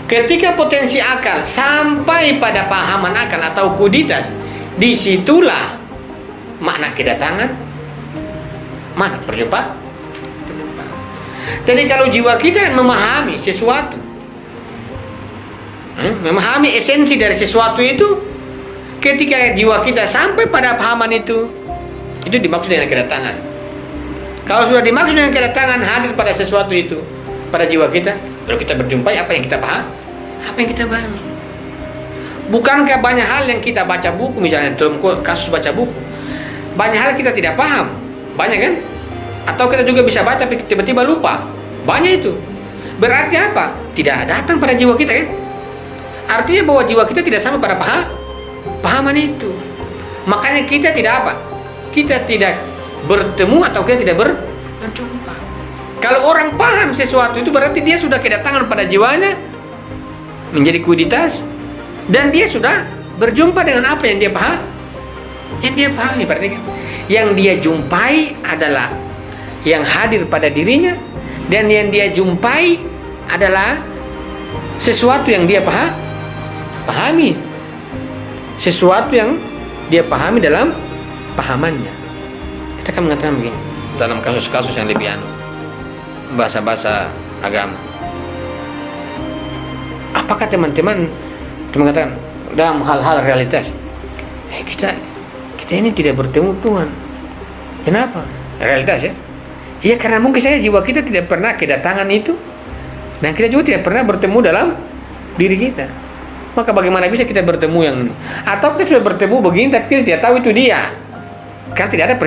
Ketika potensi akal sampai pada pahaman akal atau fluiditas, disitulah makna kedatangan, makna perjumpaan. Jadi kalau jiwa kita memahami sesuatu, memahami esensi dari sesuatu itu, ketika jiwa kita sampai pada pahaman itu dimaksud dengan kedatangan. Kalau sudah dimaksud dengan kedatangan, hadir pada sesuatu itu pada jiwa kita, lalu kita berjumpa apa yang kita pahami. Bukankah banyak hal yang kita baca buku, misalnya dalam kasus baca buku, banyak hal kita tidak paham, banyak kan? Atau kita juga bisa baca tapi tiba-tiba lupa, banyak itu. Berarti apa? Tidak datang pada jiwa kita kan? Artinya bahwa jiwa kita tidak sampai pada pahaman itu. Makanya kita tidak apa? Kita tidak bertemu atau kita tidak berjumpa. Kalau orang paham sesuatu itu berarti dia sudah kedatangan pada jiwanya menjadi fluiditas, dan dia sudah berjumpa dengan apa yang dia pahami berarti kan. Yang dia jumpai adalah yang hadir pada dirinya, dan yang dia jumpai adalah sesuatu yang dia pahami, sesuatu yang dia pahami dalam pahamannya. Kita akan mengatakan begini dalam kasus-kasus yang lebih bahasa-bahasa agama. Apakah teman-teman mengatakan dalam hal-hal realitas, kita ini tidak bertemu Tuhan? Kenapa? Realitas ya? Iya, karena mungkin saja jiwa kita tidak pernah kedatangan itu, dan kita juga tidak pernah bertemu dalam diri kita. Maka bagaimana bisa kita bertemu yang ini? Atau kita sudah bertemu begini tapi kita tidak tahu itu dia, karena tidak ada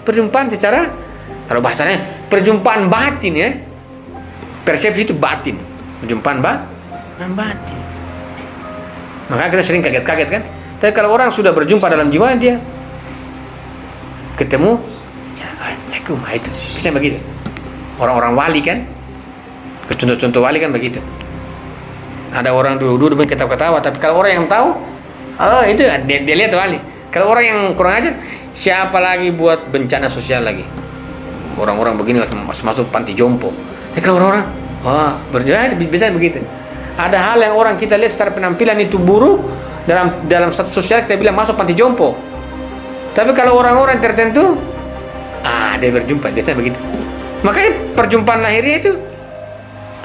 perjumpaan secara, kalau bahasanya perjumpaan batin ya. Persepsi itu batin, perjumpaan batin. Maka kita sering kaget-kaget kan. Tapi kalau orang sudah berjumpa dalam jiwa, dia ketemu, Assalamualaikum, itu bisa begitu. Orang-orang wali kan, contoh-contoh wali kan begitu. Ada orang dulu ketawa-ketawa, tapi kalau orang yang tahu, itu dia lihat wali. Kalau orang yang kurang ajar, siapa lagi buat bencana sosial lagi? Orang-orang begini masuk panti jompo. Tapi kalau orang-orang, berjalan bisa begitu. Ada hal yang orang kita lihat secara penampilan itu buruk, dalam status sosial kita bilang masuk panti jompo. Tapi kalau orang-orang tertentu, dia berjumpa, biasanya begitu. Makanya perjumpaan lahirnya itu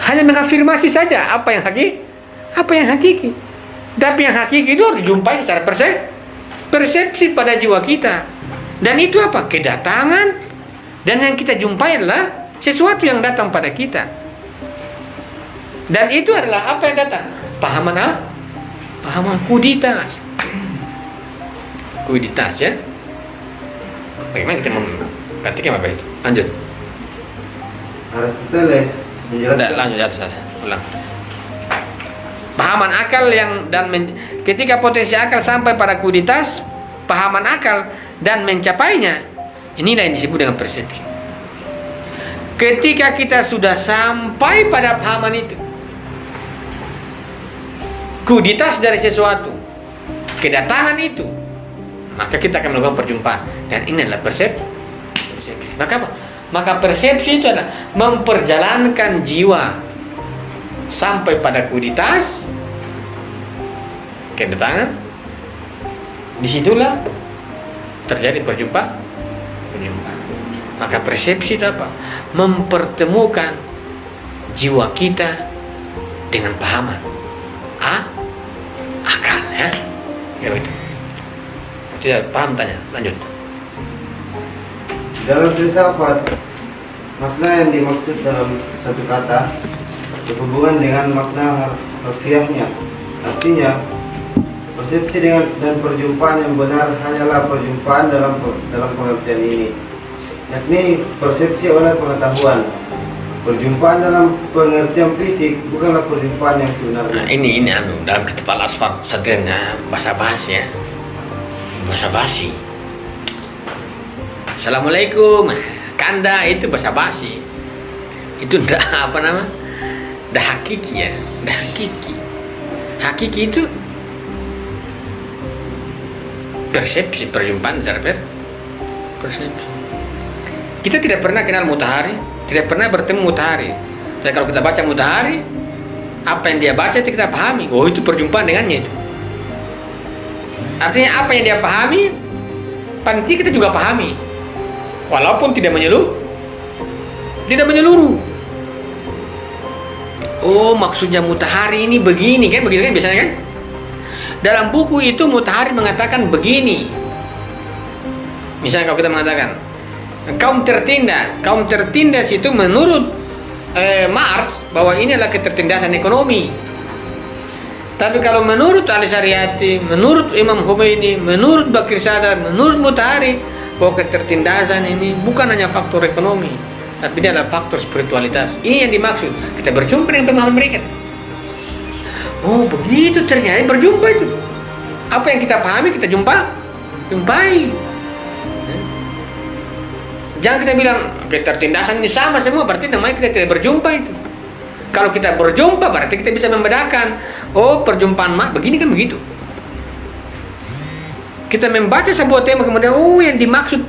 hanya mengafirmasi saja apa yang hakiki. Tapi yang hakiki itu harus dijumpai secara persepsi pada jiwa kita. Dan itu apa? Kedatangan. Dan yang kita jumpai adalah sesuatu yang datang pada kita. Dan itu adalah apa yang datang? Pahaman fluiditas ya. Bagaimana kita memperhatikan apa itu? Lanjut. Aristoteles menjelaskan. Lanjut atas sana. Ulang. Pahaman akal ketika potensi akal sampai pada fluiditas, pahaman akal dan mencapainya, inilah yang disebut dengan persepsi. Ketika kita sudah sampai pada pahaman itu, kuditas dari sesuatu, kedatangan itu, maka kita akan melakukan perjumpaan. Dan ini adalah persepsi. Maka apa? Maka persepsi itu adalah memperjalankan jiwa sampai pada kuditas, kedatangan. Disitulah terjadi perjumpaan. Maka persepsi itu apa? Mempertemukan jiwa kita dengan pahaman, akal, ya. Ya itu. Tidak paham, tanya, lanjut. Dalam filsafat, makna yang dimaksud dalam satu kata berhubungan dengan makna harfiahnya. Artinya, persepsi dan perjumpaan yang benar hanyalah perjumpaan dalam pengertian ini, yakni persepsi oleh pengetahuan. Perjumpaan dalam pengertian fisik bukanlah perjumpaan yang sebenarnya. Nah, ini dalam kitab Al-Asfar sadrnya bahasa basi, ya. Bahasa basi. Assalamualaikum, kanda, itu bahasa basi. Itu dah dah hakiki, ya. Dah hakiki. Hakiki itu persepsi, perjumpaan secara persepsi. Kita tidak pernah kenal Mutahari, tidak pernah bertemu Mutahari. Tapi kalau kita baca Mutahari, apa yang dia baca itu kita pahami. Oh, itu perjumpaan dengannya itu. Artinya apa yang dia pahami, pasti kita juga pahami, walaupun tidak menyeluruh. Oh, maksudnya Mutahari ini begini kan, begitu kan biasanya kan? Dalam buku itu Mutahari mengatakan begini. Misalnya kalau kita mengatakan kaum tertindas itu menurut Marx bahwa ini adalah ketertindasan ekonomi. Tapi kalau menurut Ali Syariati, menurut Imam Khomeini, menurut Bakir Sadar, menurut Mutahari, bahwa ketertindasan ini bukan hanya faktor ekonomi, tapi dia adalah faktor spiritualitas. Ini yang dimaksud. Kita berjumpa dengan pemahaman mereka. Oh, begitu ternyata berjumpa itu. Apa yang kita pahami kita jumpai. Jangan kita bilang ketertindasan ini sama semua, berarti namanya kita tidak berjumpa itu. Kalau kita berjumpa berarti kita bisa membedakan. Oh, perjumpaan begini kan begitu. Kita membaca sebuah tema kemudian yang dimaksud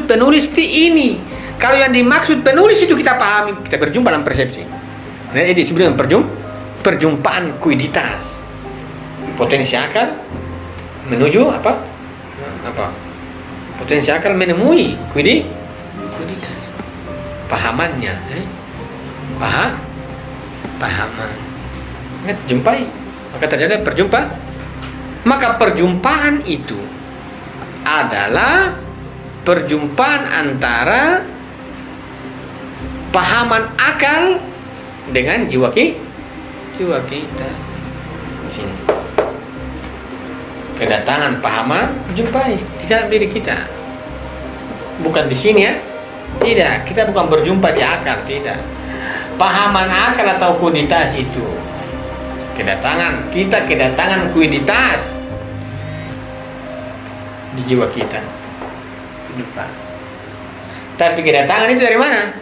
penulis ini. Kalau yang dimaksud penulis itu kita pahami, kita berjumpa dalam persepsi. Nah, ini disebut dengan perjumpaan kuiditas. Potensi akal menuju apa? Potensi akal menemui kuiditas. Pahamannya, pahaman. Jumpai, maka terjadi perjumpaan. Maka perjumpaan itu adalah perjumpaan antara pahaman akal dengan jiwa kita. Di sini. Kedatangan pahaman jumpai di dalam diri kita. Bukan di sini, ya. Tidak, kita bukan berjumpa di akal, tidak. Pahaman akal atau kuiditas itu kedatangan kuiditas di jiwa kita. Lupa. Tapi kedatangan itu dari mana?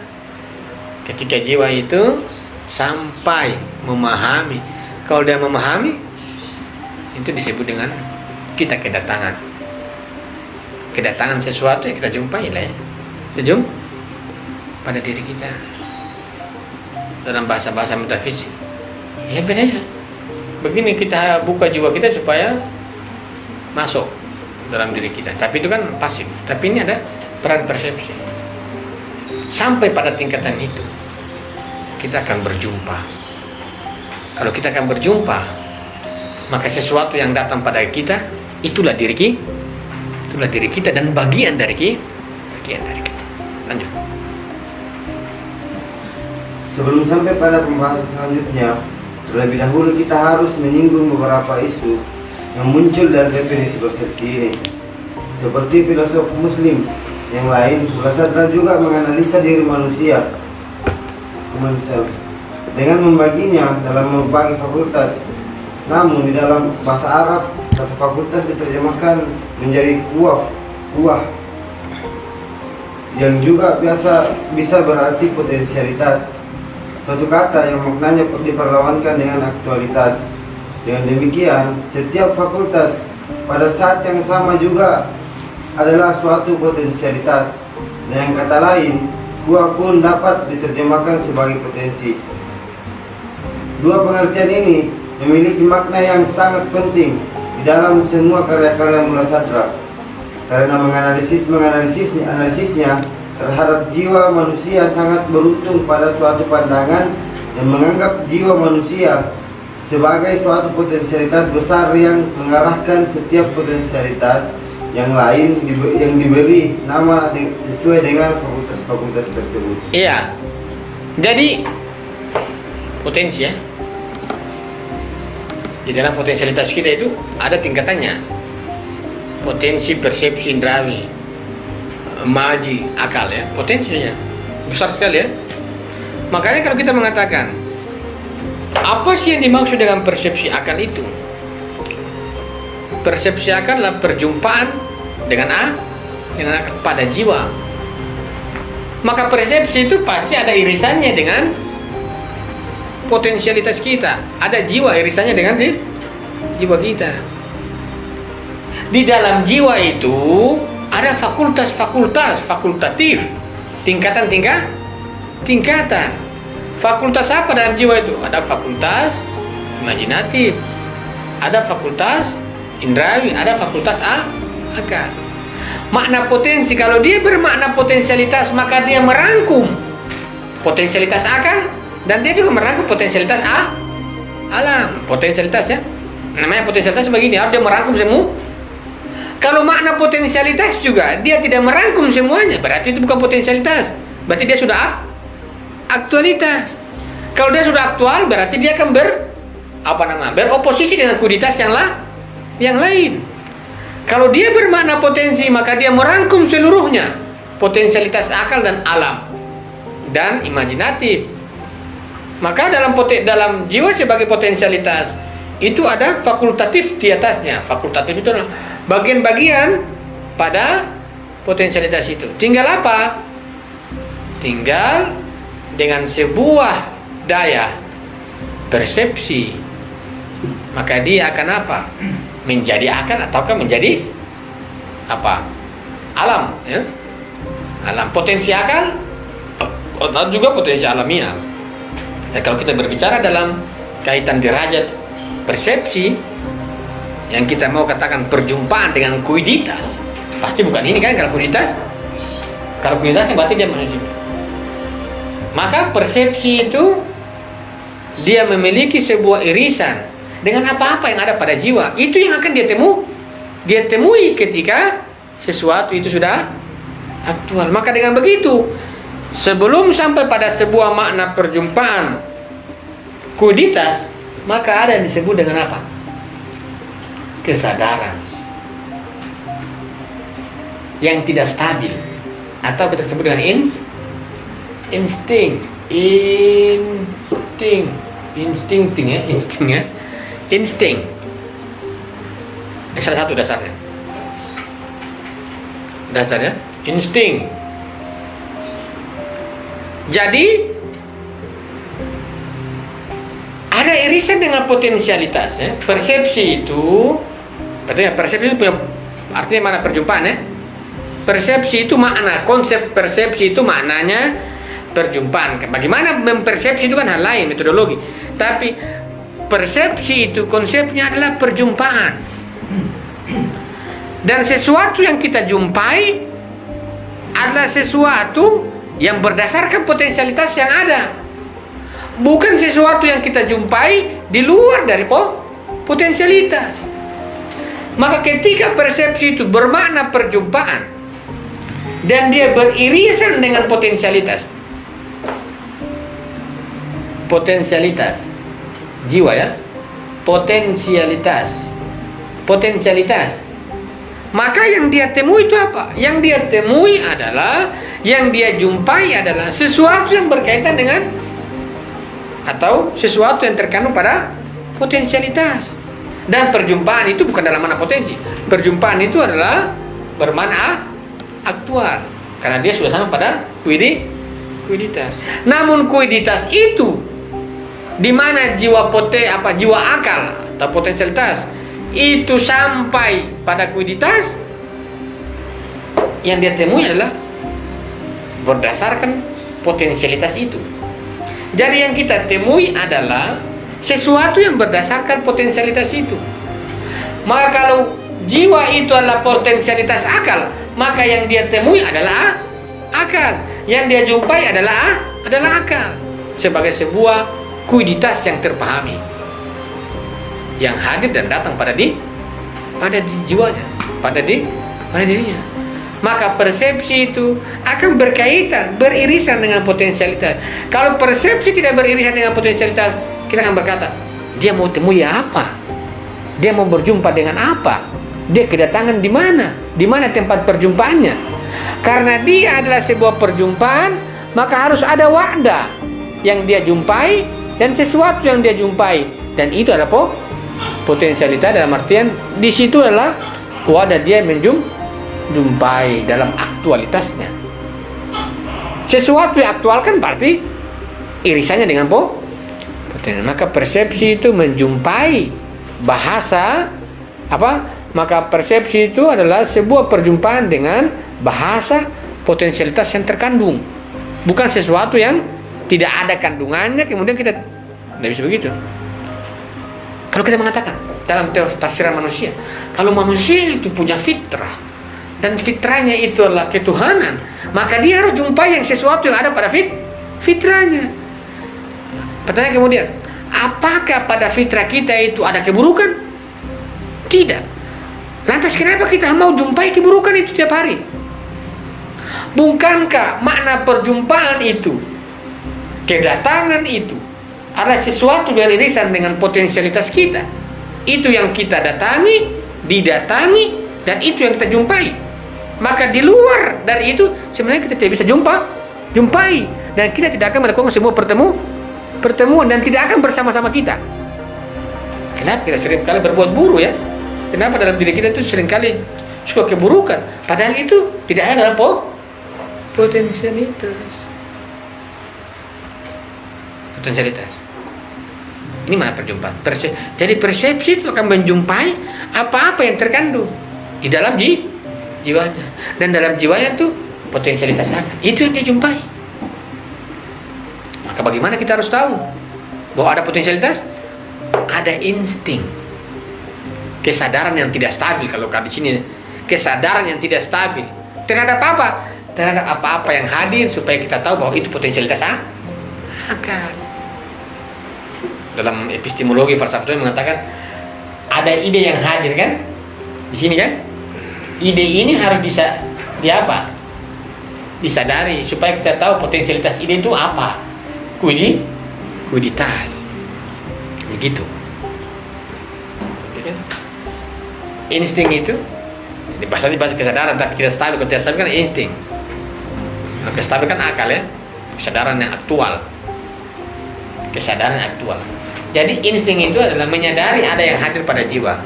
Ketika jiwa itu sampai memahami. Kalau dia memahami, itu disebut dengan kita kedatangan sesuatu yang kita jumpai lah, ya. Kita jumpa pada diri kita dalam bahasa metafisik. Ya bedanya. Begini kita buka jiwa kita supaya masuk dalam diri kita. Tapi itu kan pasif. Tapi ini ada peran persepsi. Sampai pada tingkatan itu kita akan berjumpa. Kalau kita akan berjumpa, maka sesuatu yang datang pada kita itulah diri kita dan bagian dari kita. Lanjut. Sebelum sampai pada pembahasan selanjutnya, terlebih dahulu kita harus menyinggung beberapa isu yang muncul dari definisi persepsi ini. Seperti filosof muslim yang lain, Mullah Sadra juga menganalisa diri manusia, human self, dengan membaginya dalam berbagai fakultas. Namun di dalam bahasa Arab, satu fakultas diterjemahkan menjadi kuah. yang juga biasa bisa berarti potensialitas. Suatu kata yang maknanya diperlawankan dengan aktualitas. Dengan demikian, setiap fakultas pada saat yang sama juga adalah suatu potensialitas. Dengan kata lain, buah pun dapat diterjemahkan sebagai potensi. Dua pengertian ini memiliki makna yang sangat penting di dalam semua karya-karya Mula Sadra, karena analisisnya terhadap jiwa manusia sangat beruntung pada suatu pandangan yang menganggap jiwa manusia sebagai suatu potensialitas besar yang mengarahkan setiap potensialitas yang lain yang diberi nama sesuai dengan fakultas-fakultas tersebut. Iya. Jadi potensi ya. Di dalam potensialitas kita itu ada tingkatannya. Potensi, persepsi, indrawi, maji, akal ya. Potensinya besar sekali ya. Makanya kalau kita mengatakan apa sih yang dimaksud dengan persepsi akal itu? Persepsi akal adalah perjumpaan dengan akal pada jiwa. Maka persepsi itu pasti ada irisannya dengan potensialitas kita. Ada jiwa irisannya dengan jiwa kita. Di dalam jiwa itu ada fakultas-fakultas, fakultatif, tingkatan. Fakultas apa dalam jiwa itu? Ada fakultas imajinatif, ada fakultas indrawi, ada fakultas akal. Makna potensi, kalau dia bermakna potensialitas, maka dia merangkum potensialitas akal dan dia juga merangkum potensialitas alam. Potensialitas ya, namanya potensialitas begini, harus dia merangkum semua. Kalau makna potensialitas juga dia tidak merangkum semuanya, berarti itu bukan potensialitas, berarti dia sudah aktualitas. Kalau dia sudah aktual, berarti dia akan beroposisi dengan kualitas yang lain. Kalau dia bermakna potensi, maka dia merangkum seluruhnya, potensialitas akal dan alam dan imajinatif. Maka dalam jiwa sebagai potensialitas itu ada fakultatif di atasnya. Fakultatif itu adalah bagian-bagian pada potensialitas itu. Tinggal apa? Tinggal dengan sebuah daya persepsi, maka dia akan apa? Menjadi akal ataukah menjadi apa? Alam ya? Alam. Potensi akal atau juga potensi alamiah. Ya, kalau kita berbicara dalam kaitan derajat persepsi yang kita mau katakan perjumpaan dengan kuiditas, pasti bukan ini kan. Kalau kuiditas kan berarti dia manusia. Maka persepsi itu dia memiliki sebuah irisan dengan apa-apa yang ada pada jiwa. Itu yang akan dia temui ketika sesuatu itu sudah aktual. Maka dengan begitu, sebelum sampai pada sebuah makna perjumpaan kuiditas, maka ada yang disebut dengan apa? Kesadaran yang tidak stabil, atau kita sebut dengan insting salah satu dasarnya insting. Jadi ada irisan dengan potensialitas ya. Persepsi itu punya artinya mana perjumpaan ya. Persepsi itu makna, konsep persepsi itu maknanya perjumpaan. Bagaimana mempersepsi itu kan hal lain, metodologi. Tapi persepsi itu konsepnya adalah perjumpaan. Dan sesuatu yang kita jumpai adalah sesuatu yang berdasarkan potensialitas yang ada. Bukan sesuatu yang kita jumpai di luar dari potensialitas. Maka ketika persepsi itu bermakna perjumpaan dan dia beririsan dengan potensialitas jiwa ya, potensialitas, maka yang dia temui itu apa? Yang dia temui adalah, yang dia jumpai adalah sesuatu yang berkaitan dengan atau sesuatu yang terkandung pada potensialitas. Dan perjumpaan itu bukan dalam mana potensi. Perjumpaan itu adalah bermakna aktual. karena dia sudah sampai pada kuiditas. Namun kuiditas itu di mana jiwa akal atau potensialitas itu sampai pada kuiditas, yang dia temui adalah berdasarkan potensialitas itu. Jadi yang kita temui adalah sesuatu yang berdasarkan potensialitas itu. Maka kalau jiwa itu adalah potensialitas akal, maka yang dia temui adalah akal, yang dia jumpai adalah akal, sebagai sebuah kuiditas yang terpahami, yang hadir dan datang pada jiwanya, pada dirinya. Maka persepsi itu akan berkaitan, beririsan dengan potensialitas. Kalau persepsi tidak beririsan dengan potensialitas, kita akan berkata, dia mau temui apa? Dia mau berjumpa dengan apa? Dia kedatangan di mana? Di mana tempat perjumpaannya? Karena dia adalah sebuah perjumpaan, maka harus ada wadah yang dia jumpai dan sesuatu yang dia jumpai, dan itu adalah potensialitas. Dalam artian di situ adalah wadah dia menjumpai dalam aktualitasnya. Sesuatu yang aktual kan berarti irisannya dengan potensi. Maka persepsi itu menjumpai bahasa maka persepsi itu adalah sebuah perjumpaan dengan bahasa potensialitas yang terkandung, bukan sesuatu yang tidak ada kandungannya kemudian kita tidak bisa begitu. Kalau kita mengatakan dalam tafsiran manusia, kalau manusia itu punya fitrah dan fitrahnya itu adalah ketuhanan, maka dia harus jumpai yang sesuatu yang ada pada fitrahnya. Pertanyaan kemudian, apakah pada fitrah kita itu ada keburukan? Tidak. Lantas kenapa kita mau jumpai keburukan itu tiap hari? Bukankah makna perjumpaan itu, kedatangan itu adalah sesuatu beririsan dengan potensialitas kita? Itu yang kita didatangi, dan itu yang kita jumpai. Maka di luar dari itu sebenarnya kita tidak bisa jumpai, dan kita tidak akan melakukan semua pertemuan dan tidak akan bersama-sama kita. Kenapa kita seringkali berbuat buruk ya? Kenapa dalam diri kita itu seringkali suka keburukan? Padahal itu tidak ada dalam potensialitas. Ini mana perjumpaan? Jadi persepsi itu akan menjumpai apa-apa yang terkandung di dalam jiwanya, dan dalam jiwanya itu potensialitas akal. Itu yang dia jumpai. Maka bagaimana kita harus tahu bahwa ada potensialitas? Ada insting, kesadaran yang tidak stabil. Kalau di sini kesadaran yang tidak stabil terhadap apa? Terhadap apa-apa yang hadir, supaya kita tahu bahwa itu potensialitas akal. Dalam epistemologi falsafah mengatakan ada ide yang hadir kan di sini kan. Ide ini harus disadari supaya kita tahu potensialitas ide itu apa. Kuiditas. Begitu. Insting itu bahasa kesadaran, tapi kita stabil. Kalau tidak stabil kan insting. Kalau stabil kan akal ya, kesadaran yang aktual. Jadi insting itu adalah menyadari ada yang hadir pada jiwa.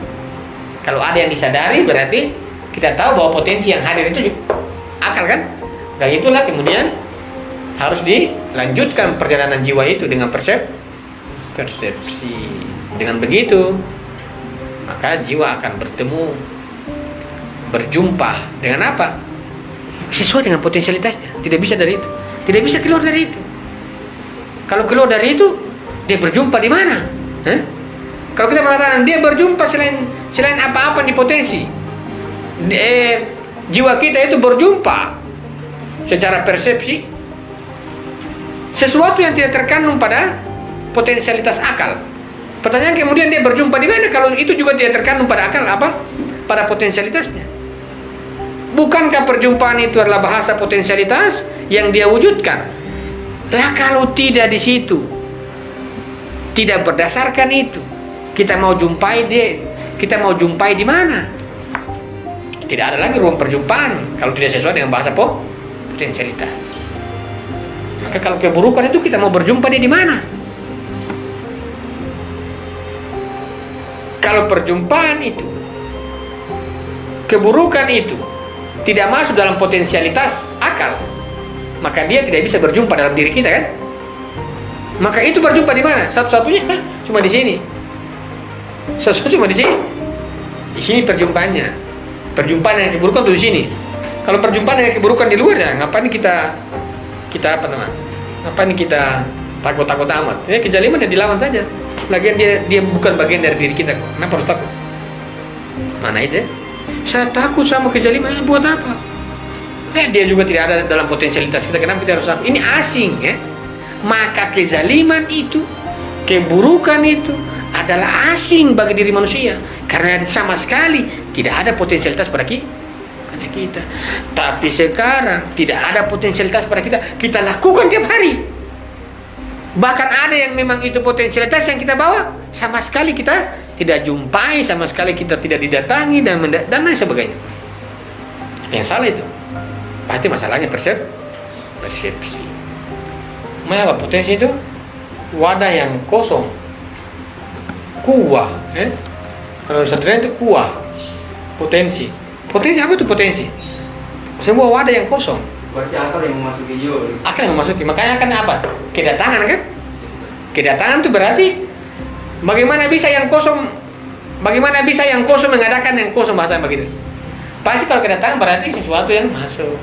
Kalau ada yang disadari berarti kita tahu bahwa potensi yang hadir itu akal kan. Dan itulah kemudian harus dilanjutkan perjalanan jiwa itu dengan persepsi. Dengan begitu maka jiwa akan berjumpa dengan apa? Sesuai dengan potensialitasnya. Tidak bisa dari itu, tidak bisa keluar dari itu. Kalau keluar dari itu, dia berjumpa di mana? Kalau kita mengatakan dia berjumpa selain apa-apa di potensi, jiwa kita itu berjumpa secara persepsi sesuatu yang tidak terkandung pada potensialitas akal. Pertanyaan kemudian dia berjumpa di mana kalau itu juga tidak terkandung pada akal pada potensialitasnya? Bukankah perjumpaan itu adalah bahasa potensialitas yang dia wujudkan? Lah kalau tidak di situ, tidak berdasarkan itu, kita mau jumpai di mana? Tidak ada lagi ruang perjumpaan kalau tidak sesuai dengan bahasa potensialitas. Maka kalau keburukan itu kita mau berjumpa dia di mana? Kalau perjumpaan itu, keburukan itu tidak masuk dalam potensialitas akal, maka dia tidak bisa berjumpa dalam diri kita kan? Maka itu berjumpa di mana? Satu-satunya cuma di sini. Satu-satunya cuma di sini. Di sini perjumpaannya. Perjumpaan yang keburukan itu di sini. Kalau perjumpaan yang keburukan di luar, ya ngapain kita apa namanya? Ngapain kita takut-takut amat? Ya kezaliman ya dilawan saja. Lagian dia bukan bagian dari diri kita. Kenapa harus takut? Mana itu ya? Saya takut sama kezaliman, buat apa? Dia juga tidak ada dalam potensialitas kita. Kenapa kita harus takut? Ini asing ya. Maka kezaliman itu, keburukan itu adalah asing bagi diri manusia, karena sama sekali tidak ada potensialitas pada kita. Tapi sekarang tidak ada potensialitas pada kita lakukan tiap hari. Bahkan ada yang memang itu potensialitas yang kita bawa, sama sekali kita tidak jumpai, sama sekali kita tidak didatangi dan lain sebagainya. Yang salah itu pasti masalahnya persepsi. Mengapa potensi itu wadah yang kosong, kuah, kalau sederhana itu kuah, potensi apa itu potensi? Semua wadah yang kosong. Pasti akal yang memasuki jiwa. Akal yang memasuki, makanya kan apa? Kedatangan kan? Kedatangan itu berarti bagaimana bisa yang kosong mengadakan yang kosong, bahasa begitu. Pasti kalau kedatangan berarti sesuatu yang masuk.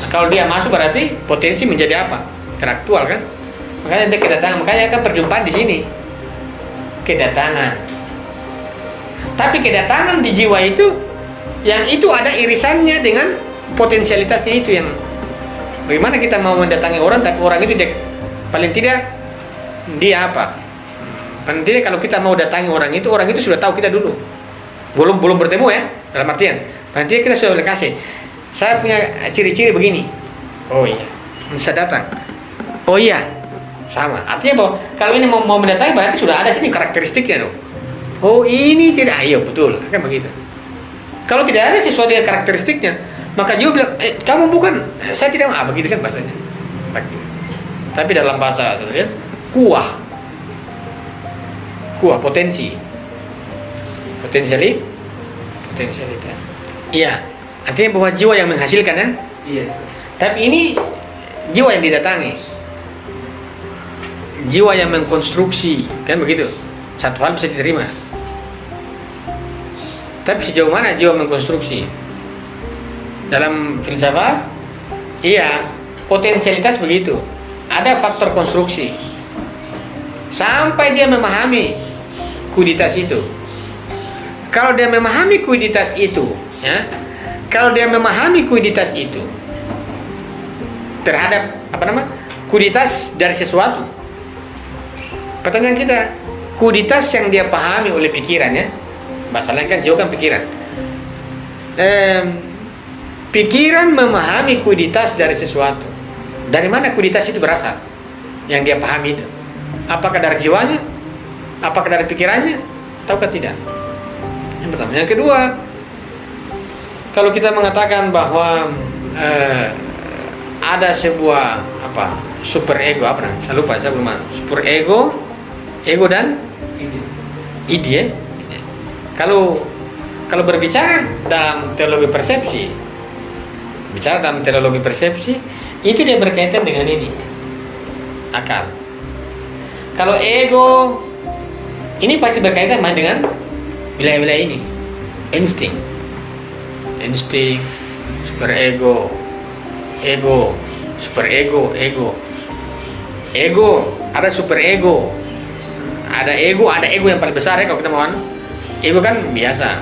Nah, kalau dia masuk berarti potensi menjadi apa? Interaktual kan? Makanya dia kedatangan, makanya kan perjumpaan di sini. Kedatangan. Tapi kedatangan di jiwa itu, yang itu ada irisannya dengan potensialitasnya itu yang bagaimana kita mau mendatangi orang, tapi orang itu paling tidak dia apa? Paling tidak kalau kita mau datangi orang itu sudah tahu kita dulu. Belum bertemu ya, dalam artian. Paling tidak kita sudah boleh kasih. Saya punya ciri-ciri begini. Oh iya, bisa datang. Oh iya, sama. Artinya bahwa kalau ini mau mendatangi berarti sudah ada sini karakteristiknya dong. Oh ini tidak, ayo betul, kan begitu. Kalau tidak ada sesuai dengan karakteristiknya, maka jiwa bilang, kamu bukan, saya tidak mau, begitu kan bahasanya. Tapi dalam bahasa, lihat, kuah, potensialitas. Iya, artinya bahwa jiwa yang menghasilkan ya. Yes. Tapi ini jiwa yang didatangi, jiwa yang mengkonstruksi, kan begitu. Satu hal bisa diterima. Tapi sejauh mana jiwa mengkonstruksi? Dalam filsafat, iya, potensialitas begitu. Ada faktor konstruksi. Sampai dia memahami kuiditas itu. Kalau dia memahami kuiditas itu, ya, terhadap kuiditas dari sesuatu. Pertanyaan kita, kuiditas yang dia pahami oleh pikiran ya. Masalahnya kan jiwa kan pikiran. Pikiran memahami kuiditas dari sesuatu. Dari mana kuiditas itu berasal? Yang dia pahami itu. Apakah dari jiwanya? Apakah dari pikirannya? Ataukah tidak? Yang pertama. Yang kedua, kalau kita mengatakan bahwa ada sebuah super ego, saya lupa, saya belum. Super ego dan ide. Kalau berbicara dalam teologi persepsi, itu dia berkaitan dengan ini, akal. Kalau ego, ini pasti berkaitan dengan wilayah-wilayah ini, insting, super ego, super ego, ada super ego. Ada ego yang paling besar ya kalau kita mau. Ego kan biasa.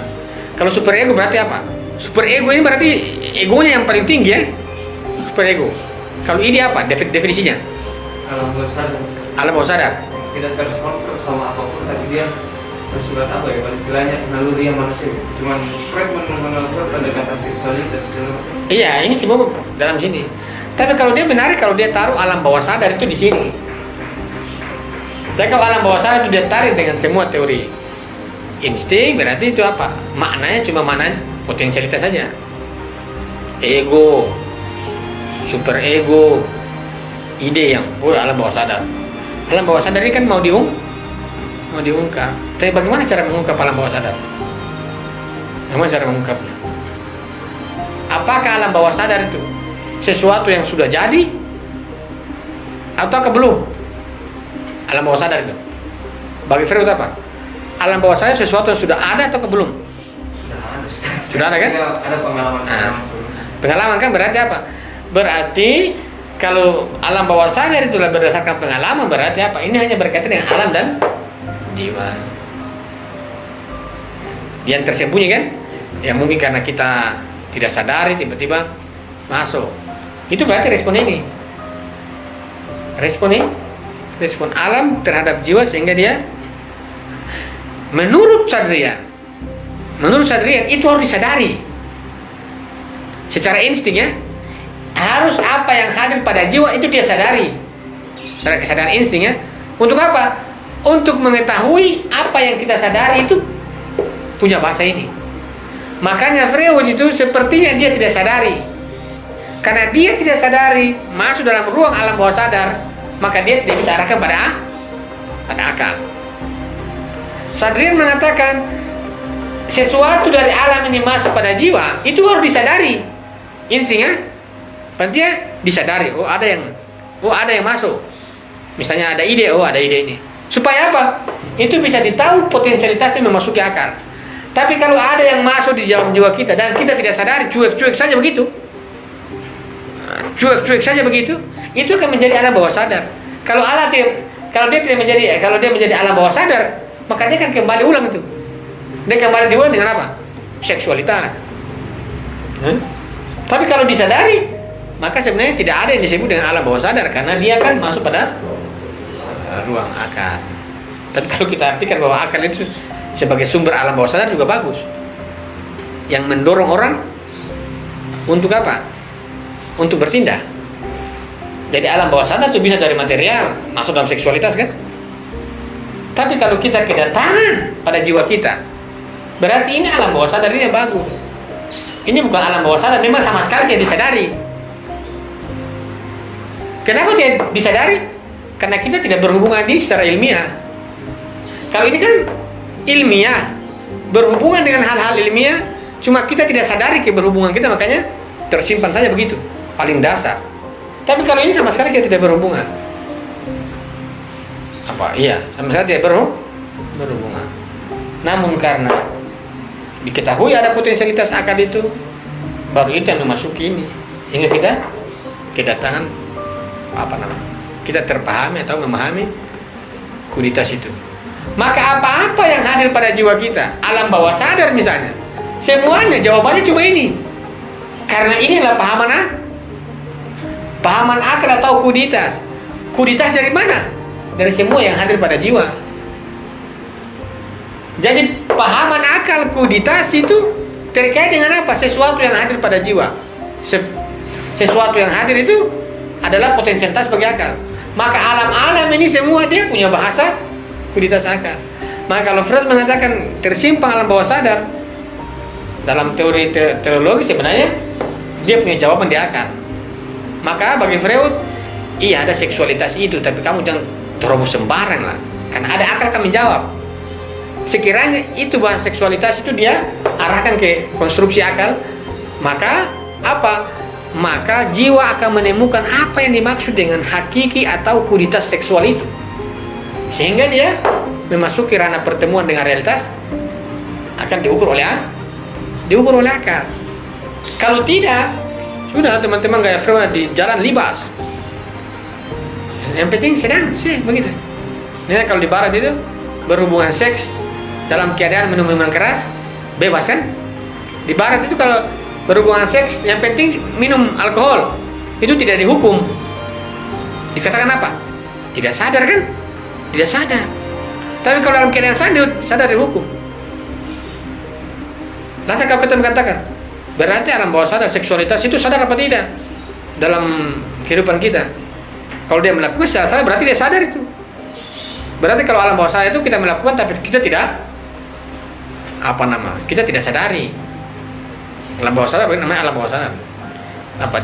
Kalau super ego berarti apa? Super ego ini berarti egonya yang paling tinggi ya. Super ego. Kalau ini apa? Definisinya? Alam bawah sadar. Tidak tersponsor sama apapun, tapi dia bersifat apa ya? Istilahnya naluri yang manusia. Cuman fragment mengenal pendekatan seksualitas. Iya, ini semua dalam sini. Tapi kalau dia menarik, kalau dia taruh alam bawah sadar itu di sini. Dan kalau alam bawah sadar itu dia tarik dengan semua teori insting, berarti itu apa? Maknanya cuma makna potensialitas saja. Ego, super ego, ide yang alam bawah sadar. Alam bawah sadar ini kan mau diungkap. Tapi bagaimana cara mengungkap alam bawah sadar? Bagaimana cara mengungkapnya? Apakah alam bawah sadar itu sesuatu yang sudah jadi atau belum? Alam bawah sadar itu. Bagi Freud apa? Alam bawah sadar sesuatu yang sudah ada atau belum? Sudah ada kan? Ada pengalaman. Pengalaman kan berarti apa? Berarti kalau alam bawah sadar itu berdasarkan pengalaman, berarti apa? Ini hanya berkaitan dengan alam dan jiwa. Yang tersembunyi kan? Yang mungkin karena kita tidak sadari tiba-tiba masuk. Itu berarti respon ini. Respon alam terhadap jiwa sehingga dia menurut Sadrian itu harus disadari secara insting ya. Harus apa yang hadir pada jiwa itu dia sadari secara kesadaran insting ya. Untuk apa? Untuk mengetahui apa yang kita sadari itu punya bahasa ini. Makanya Freud itu sepertinya dia tidak sadari. Karena dia tidak sadari masuk dalam ruang alam bawah sadar, maka dia tidak bisa arahkan pada akal. Sadrian mengatakan sesuatu dari alam ini masuk pada jiwa itu harus disadari. Instingnya pentingnya disadari. Ada yang masuk. Misalnya ada ide, ada ide ini. Supaya apa? Itu bisa ditahu potensialitasnya memasuki akal. Tapi kalau ada yang masuk di dalam jiwa kita dan kita tidak sadari, cuek-cuek saja begitu. Itu akan menjadi alam bawah sadar. Kalau dia menjadi alam bawah sadar, maka dia akan kembali ulang itu. Dia kembali diulang dengan apa? Seksualitas. Tapi kalau disadari, maka sebenarnya tidak ada yang disebut dengan alam bawah sadar karena dia akan masuk pada ruang akal. Tapi kalau kita artikan bahwa akal itu sebagai sumber alam bawah sadar juga bagus. Yang mendorong orang untuk apa? Untuk bertindak. Jadi alam bawah sadar itu bisa dari material masuk dalam seksualitas kan? Tapi kalau kita kedatangan pada jiwa kita, berarti ini alam bawah sadar ini yang bagus. Ini bukan alam bawah sadar, memang sama sekali tidak disadari. Kenapa tidak disadari? Karena kita tidak berhubungan secara ilmiah. Kalau ini kan ilmiah, berhubungan dengan hal-hal ilmiah, cuma kita tidak sadari keberhubungan kita, makanya tersimpan saja begitu, paling dasar. Tapi kalau ini sama sekali kita tidak berhubungan. Sama sekali tidak berhubungan. Namun karena diketahui ada potensialitas akal itu, baru itu yang memasuki ini, sehingga kita kedatangan kita terpahami atau memahami kualitas itu. Maka apa-apa yang hadir pada jiwa kita, alam bawah sadar misalnya, semuanya jawabannya cuma ini. Karena inilah pahaman akal atau kuditas. Kuditas dari mana? Dari semua yang hadir pada jiwa. Jadi pahaman akal kuditas itu terkait dengan apa? Sesuatu yang hadir pada jiwa. Sesuatu yang hadir itu adalah potensialitas bagi akal. Maka alam-alam ini semua dia punya bahasa kuditas akal. Maka kalau Freud mengatakan tersimpan alam bawah sadar, dalam teori teologi sebenarnya dia punya jawaban di akal. Maka bagi Freud, iya ada seksualitas itu, tapi kamu jangan terobos sembarang lah, karena ada akal akan menjawab. Sekiranya itu bahasa seksualitas itu dia arahkan ke konstruksi akal, maka apa? Maka jiwa akan menemukan apa yang dimaksud dengan hakiki atau kualitas seksual itu, sehingga dia memasuki ranah pertemuan dengan realitas akan diukur oleh akal. Kalau tidak, sudah teman-teman gaya Freud di jalan libas. Yang penting sedang sih begitu. Nah, kalau di barat itu berhubungan seks dalam keadaan minum minuman keras bebas kan? Di barat itu kalau berhubungan seks yang penting minum alkohol itu tidak dihukum. Dikatakan apa? Tidak sadar kan? Tidak sadar. Tapi kalau dalam keadaan sadar dihukum. Lantas kalau kita mengatakan berarti alam bawah sadar seksualitas itu sadar apa tidak dalam kehidupan kita? Kalau dia melakukan secara sadar berarti dia sadar itu. Berarti kalau alam bawah sadar itu kita melakukan tapi kita tidak kita tidak sadari. Alam bawah sadar namanya alam bawah sadar.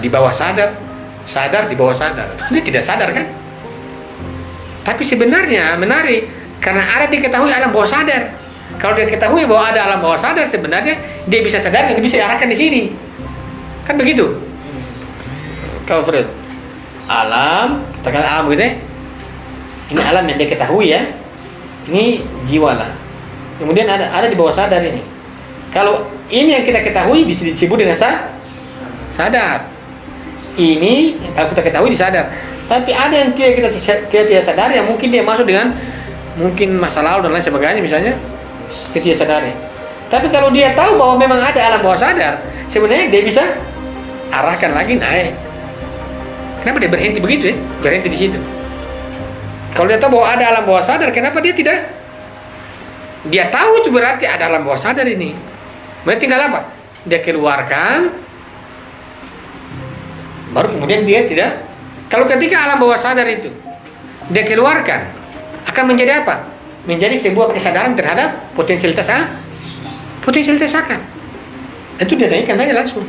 Di bawah sadar di bawah sadar. Dia tidak sadar kan? Tapi sebenarnya menarik karena ada diketahui alam bawah sadar. Kalau dia ketahui bahwa ada alam bawah sadar, sebenarnya dia bisa sadar dan dia bisa arahkan di sini. Kan begitu? Kalau Freud, alam, katakan alam gitu ya. Ini alam yang dia ketahui ya. Ini jiwa lah. Kemudian ada di bawah sadar ini. Kalau ini yang kita ketahui disebut dengan sadar. Ini kalau kita ketahui disadar. Tapi ada yang kita tidak sadar yang mungkin dia masuk dengan mungkin masa lalu dan lain sebagainya misalnya kita tidak sadari. Tapi kalau dia tahu bahwa memang ada alam bawah sadar, sebenarnya dia bisa arahkan lagi naik. Kenapa dia berhenti begitu ya? Berhenti di situ. Kalau dia tahu bahwa ada alam bawah sadar, kenapa dia tidak? Dia tahu itu berarti ada alam bawah sadar ini. Berarti tinggal apa? Dia keluarkan, baru kemudian dia tidak. Kalau ketika alam bawah sadar itu dia keluarkan, akan menjadi apa? Menjadi sebuah kesadaran terhadap potensialitas akal. Itu dia naikkan saja langsung.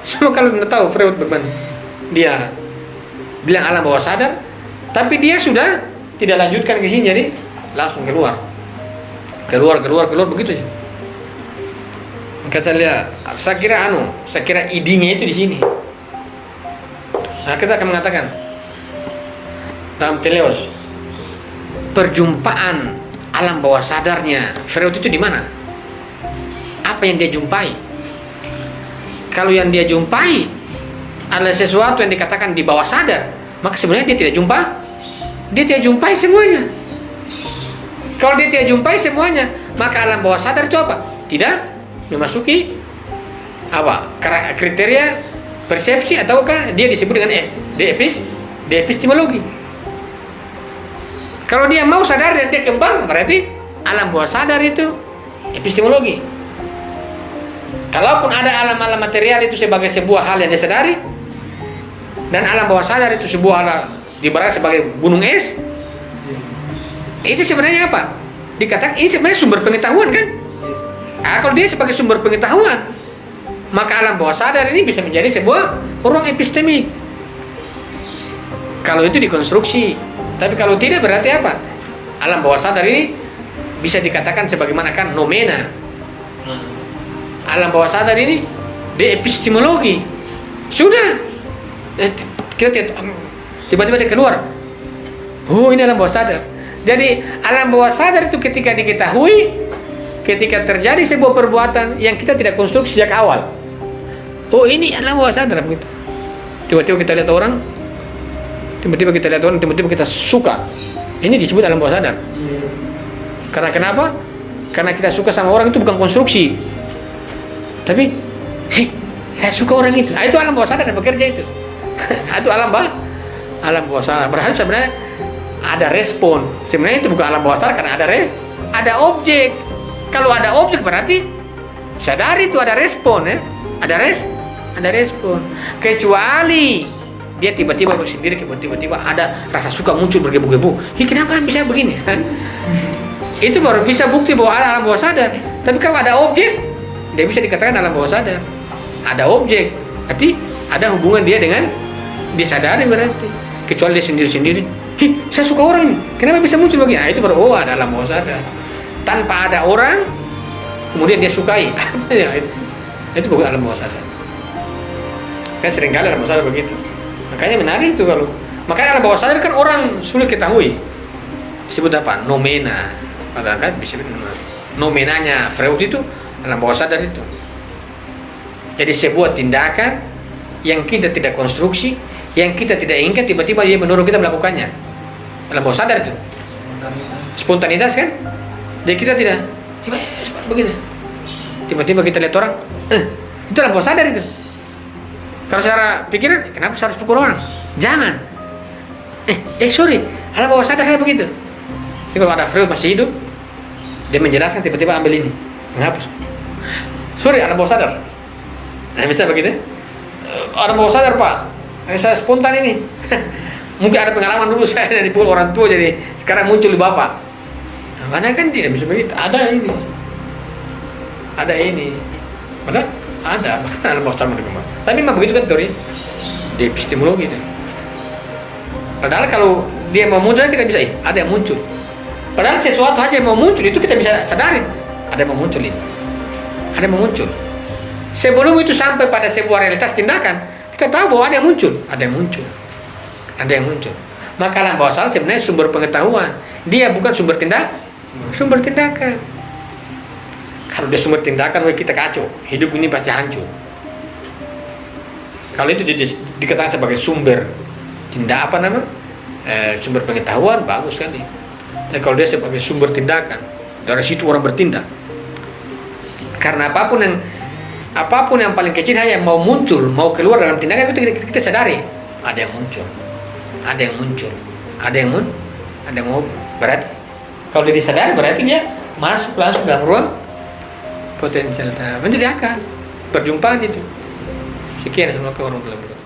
Semua kalau tidak tahu Freud bagaimana, dia bilang alam bawah sadar, tapi dia sudah tidak lanjutkan ke sini, jadi langsung keluar begitu aja. Maka saya kira idenya itu di sini. Nah, kita akan mengatakan dalam teleos, perjumpaan alam bawah sadarnya Freud itu di mana? Apa yang dia jumpai? Kalau yang dia jumpai adalah sesuatu yang dikatakan di bawah sadar, maka sebenarnya dia tidak jumpai semuanya. Kalau dia tidak jumpai semuanya, maka alam bawah sadar itu apa? Tidak memasuki apa? Kriteria persepsi, ataukah dia disebut dengan epistemologi. Kalau dia mau sadar dan dia kembang, berarti alam bawah sadar itu epistemologi. Kalaupun ada alam-alam material itu sebagai sebuah hal yang disadari, dan alam bawah sadar itu sebuah hal diibaratkan sebagai gunung es, itu sebenarnya apa? Dikatakan ini sebenarnya sumber pengetahuan kan? Nah, kalau dia sebagai sumber pengetahuan, maka alam bawah sadar ini bisa menjadi sebuah ruang epistemik. Kalau itu dikonstruksi. Tapi kalau tidak berarti apa? Alam bawah sadar ini bisa dikatakan sebagaimana kan nomena. Alam bawah sadar ini di epistemologi. Sudah. Kita tiba-tiba dia keluar. Oh, ini alam bawah sadar. Jadi alam bawah sadar itu ketika diketahui, ketika terjadi sebuah perbuatan yang kita tidak konstruksi sejak awal. Oh, ini alam bawah sadar begitu. Tiba-tiba kita lihat orang, tiba-tiba kita suka. Ini disebut alam bawah sadar. Karena kenapa? Karena kita suka sama orang itu bukan konstruksi. Tapi, saya suka orang itu. Nah, itu alam bawah sadar yang bekerja itu. Itu alam bawah sadar. Berarti sebenarnya ada respon. Sebenarnya itu bukan alam bawah sadar karena ada objek. Kalau ada objek berarti sadari itu ada respon ya. Ada respon. Kecuali dia tiba-tiba sendiri, tiba-tiba ada rasa suka muncul bergebu-gebu. Kenapa bisa begini? Itu baru bisa bukti bahwa ada alam bawah sadar. Tapi kalau ada objek, dia bisa dikatakan alam bawah sadar. Ada objek, berarti ada hubungan dia dengan disadari berarti. Kecuali dia sendiri-sendiri. Saya suka orang ini. Kenapa bisa muncul begini? Nah, itu baru ada alam bawah sadar. Tanpa ada orang, kemudian dia sukai. Itu bukan alam bawah sadar. Kan seringkali alam bawah sadar begitu. Makanya menarik itu kalau. Makanya alam bawah sadar kan orang sulit ketahui. Disebut apa? Nomena. Padahal kan bisa nomenanya Freud itu alam bawah sadar itu. Jadi sebuah tindakan yang kita tidak konstruksi, yang kita tidak inginkan, tiba-tiba dia menurut kita melakukannya. Alam bawah sadar itu. Spontanitas kan? Jadi kita tidak begini. Tiba-tiba kita lihat orang, itu alam bawah sadar itu. Kalau secara pikiran, kenapa saya harus pukul orang? Jangan. Sorry, alam bawah sadar saya begitu. Jadi kalau ada Freud masih hidup, dia menjelaskan tiba-tiba ambil ini, menghapus. Sorry, alam bawah sadar. Nah, bisa begitu? Alam bawah sadar Pak. Saya spontan ini. Mungkin ada pengalaman dulu saya dipukul orang tua, jadi sekarang muncul di bapak. Nah, mana kan tidak bisa begitu. Ada ini. Padahal ada, bahkan alam bawah sadar mereka. Tapi memang begitu kan teori di epistemologi itu. Padahal kalau dia mau muncul kita bisa, ada yang muncul. Padahal sesuatu aja yang mau muncul itu kita bisa sadari. Ada yang mau muncul ini. Ada yang mau muncul. Sebelum itu sampai pada sebuah realitas tindakan, Kita tahu bahwa ada yang muncul, ada yang muncul, ada yang muncul. Maka alam bawah sadar sebenarnya sumber pengetahuan. Dia bukan sumber tindakan. Kalau dia sumber tindakan, kita kacau. Hidup ini pasti hancur. Kalau itu dikatakan sebagai sumber sumber pengetahuan, bagus sekali. Tapi kalau dia sebagai sumber tindakan, dari situ orang bertindak. Karena apapun yang paling kecil hanya mau muncul, mau keluar dalam tindakan itu kita sadari. Ada yang mau berarti. Kalau dia disadari berarti dia masuk langsung dalam ruang potensial menjadi akal. Perjumpaan itu. Sekian, assalamualaikum warahmatullahi wabarakatuh.